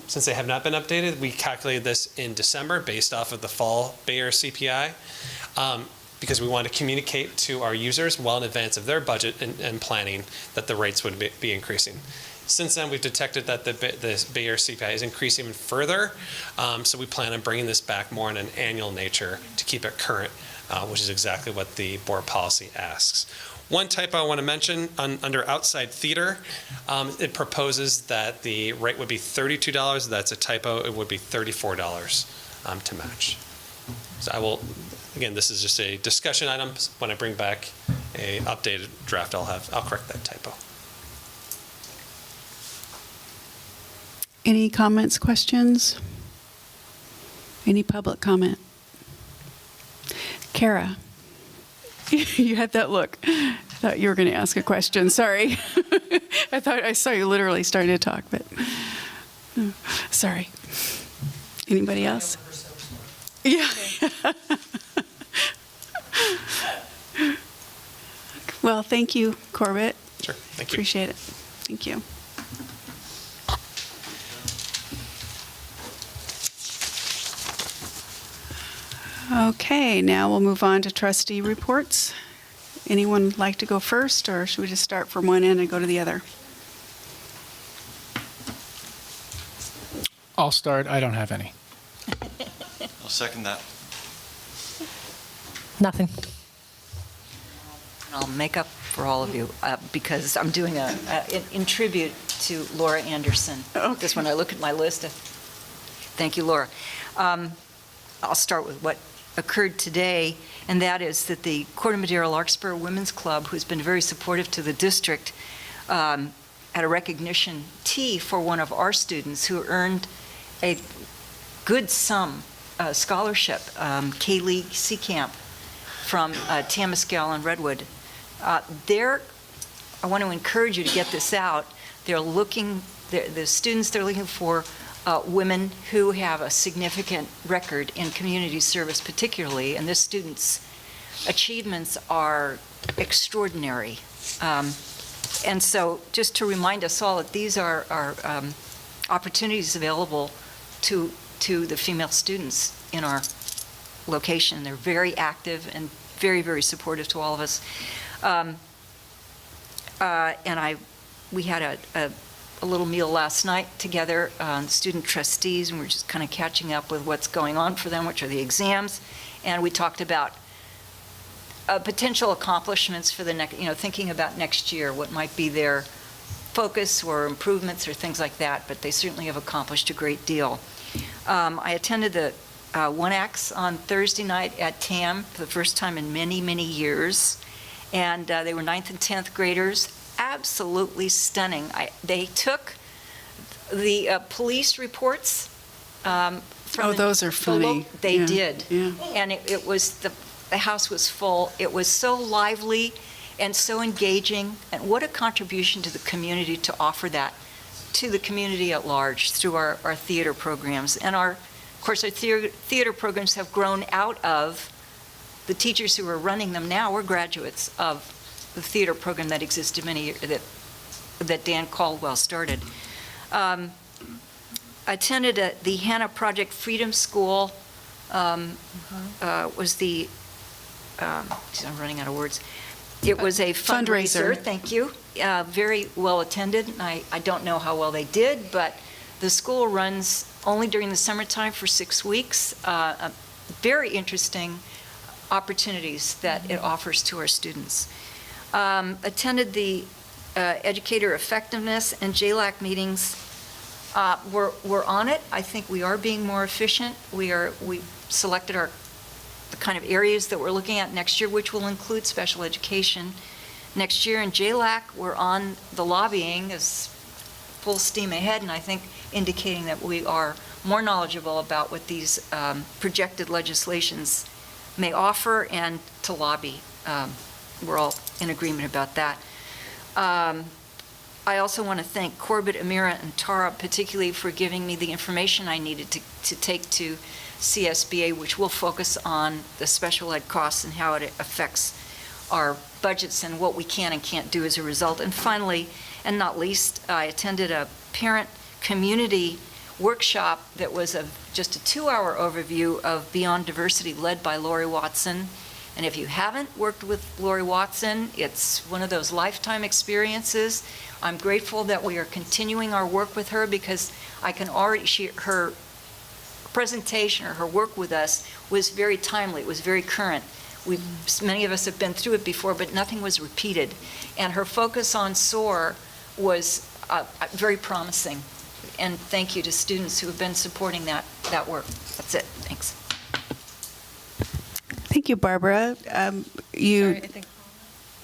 since they have not been updated, we calculated this in December based off of the fall Bay Area CPI, because we want to communicate to our users well in advance of their budget and planning that the rates would be increasing. Since then, we've detected that the Bay Area CPI is increasing even further, so we plan on bringing this back more in an annual nature to keep it current, which is exactly what the board policy asks. One typo I want to mention, under outside theater, it proposes that the rate would be $32. That's a typo. It would be $34 to match. So I will, again, this is just a discussion item. When I bring back a updated draft, I'll correct that typo. Any comments, questions? Any public comment? Kara, you had that look. I thought you were going to ask a question. Sorry. I thought I saw you literally starting to talk, but sorry. Anybody else? Yeah. Well, thank you, Corbett. Sure. Thank you. Appreciate it. Thank you. Okay, now we'll move on to trustee reports. Anyone like to go first, or should we just start from one end and go to the other? I'll start. I don't have any. I'll second that. Nothing. I'll make up for all of you because I'm doing in tribute to Laura Anderson. Okay. Just when I look at my list, thank you, Laura. I'll start with what occurred today, and that is that the Corte Madera Larkspur Women's Club, who's been very supportive to the district, had a recognition tea for one of our students who earned a good sum scholarship, Kaylee Seacamp from Tamascal and Redwood. I want to encourage you to get this out. The students, they're looking for women who have a significant record in community service particularly, and this student's achievements are extraordinary. And so just to remind us all that these are opportunities available to the female students in our location. They're very active and very, very supportive to all of us. We had a little meal last night together, student trustees, and we're just kind of catching up with what's going on for them, which are the exams. And we talked about potential accomplishments for the next, thinking about next year, what might be their focus or improvements or things like that, but they certainly have accomplished a great deal. I attended the 1X on Thursday night at TAM for the first time in many, many years, and they were 9th and 10th graders. Absolutely stunning. They took the police reports from those are funny. They Yeah. did. Yeah. And it was, the house was full. It was so lively and so engaging, and what a contribution to the community to offer that to the community at large through our theater programs. And of course, our theater programs have grown out of the teachers who are running them now. We're graduates of the theater program that existed many years, that Dan Caldwell started. Attended the Hannah Project Freedom School. Was the, I'm running out of words. It was a fundraiser. Thank you. Very well attended. I don't know how well they did, but the school runs only during the summertime for 6 weeks. Very interesting opportunities that it offers to our students. Attended the educator effectiveness and JLAC meetings. We're on it. I think we are being more efficient. We selected the kind of areas that we're looking at next year, which will include special education. Next year in JLAC, we're on the lobbying is full steam ahead, and I think indicating that we are more knowledgeable about what these projected legislations may offer and to lobby. We're all in agreement about that. I also want to thank Corbett, Amira, and Tara particularly for giving me the information I needed to take to CSBA, which will focus on the special ed costs and how it affects our budgets and what we can and can't do as a result. And finally, and not least, I attended a parent community workshop that was just a 2-hour overview of Beyond Diversity led by Lori Watson. And if you haven't worked with Lori Watson, it's one of those lifetime experiences. I'm grateful that we are continuing our work with her because I can already, her presentation or her work with us was very timely, it was very current. Many of us have been through it before, but nothing was repeated. And her focus on SOAR was very promising. And thank you to students who have been supporting that work. That's it. Thanks. Thank you, Barbara.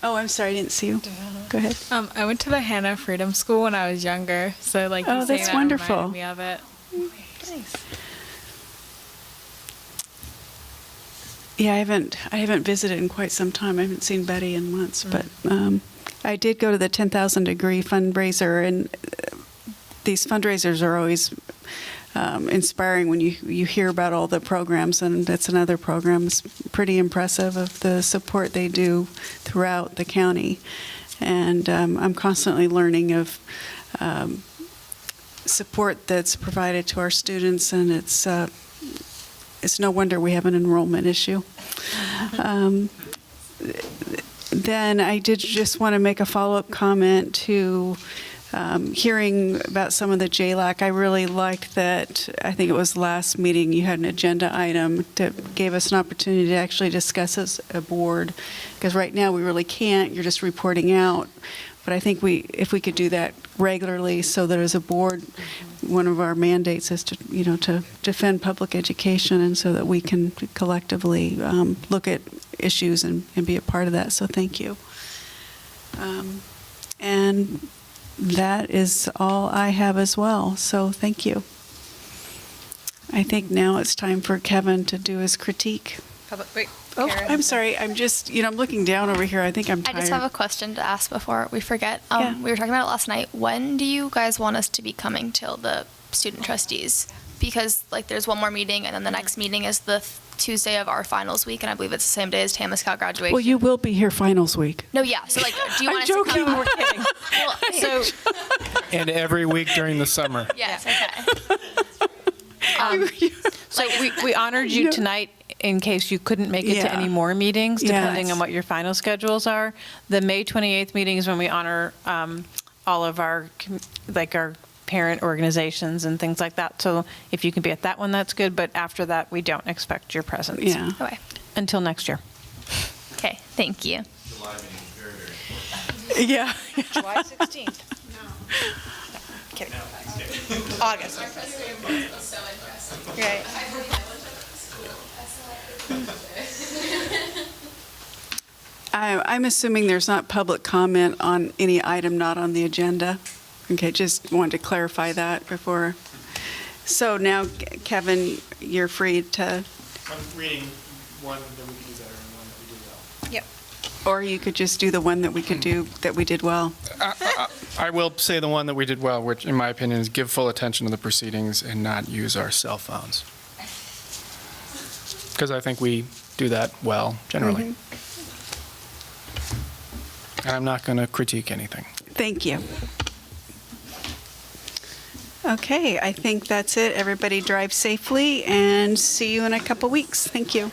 Oh, I'm sorry, I didn't see you. Go ahead. I went to the Hannah Freedom School when I was younger, so like you saying that's that wonderful. reminded me of it. Nice. Yeah, I haven't visited in quite some time. I haven't seen Betty in months, but I did go to the 10,000 degree fundraiser, and these fundraisers are always inspiring when you hear about all the programs, and that's another program. It's pretty impressive of the support they do throughout the county, and I'm constantly learning of support that's provided to our students, and it's no wonder we have an enrollment issue. Then I did just want to make a follow-up comment to hearing about some of the JLAC. I really liked that, I think it was last meeting, you had an agenda item that gave us an opportunity to actually discuss as a board, because right now we really can't, you're just reporting out. But I think if we could do that regularly so that as a board, one of our mandates is to defend public education, and so that we can collectively look at issues and be a part of that. So thank you. And that is all I have as well. So thank you. I think now it's time for Kevin to do his critique. Wait, Oh, Karen. I'm sorry. I'm just, I'm looking down over here. I think I'm I tired. just have a question to ask before we forget. Yeah. We were talking about it last night. When do you guys want us to be coming till the student trustees? Because there's one more meeting, and then the next meeting is the Tuesday of our finals week, and I believe it's the same day as TAMSCAL graduation. Well, you will be here finals week. No, yeah. So do you want I'm us joking. to come? We're kidding. Well, So, And every week during the summer. yes. Okay. so we honored you tonight in case you couldn't make it to Yeah. any more meetings, depending Yes. on what your final schedules are. The May 28th meeting is when we honor all of our, our parent organizations and things like that. So if you can be at that one, that's good. But after that, we don't expect your presence. Yeah. Okay. Until next year. Okay. Thank you. Yeah. July 16th. Kidding. August. Right. I'm assuming there's not public comment on any item not on the agenda. Okay, just wanted to clarify that before. So now, Kevin, you're free to, I'm reading one that we could do better and one that we do well. Yep. or you could just do the one that we could do, that we did well. I will say the one that we did well, which in my opinion is give full attention to the proceedings and not use our cell phones. Because I think we do that well, generally. And I'm not going to critique anything. Thank you. Okay, I think that's it. Everybody drive safely and see you in a couple weeks. Thank you.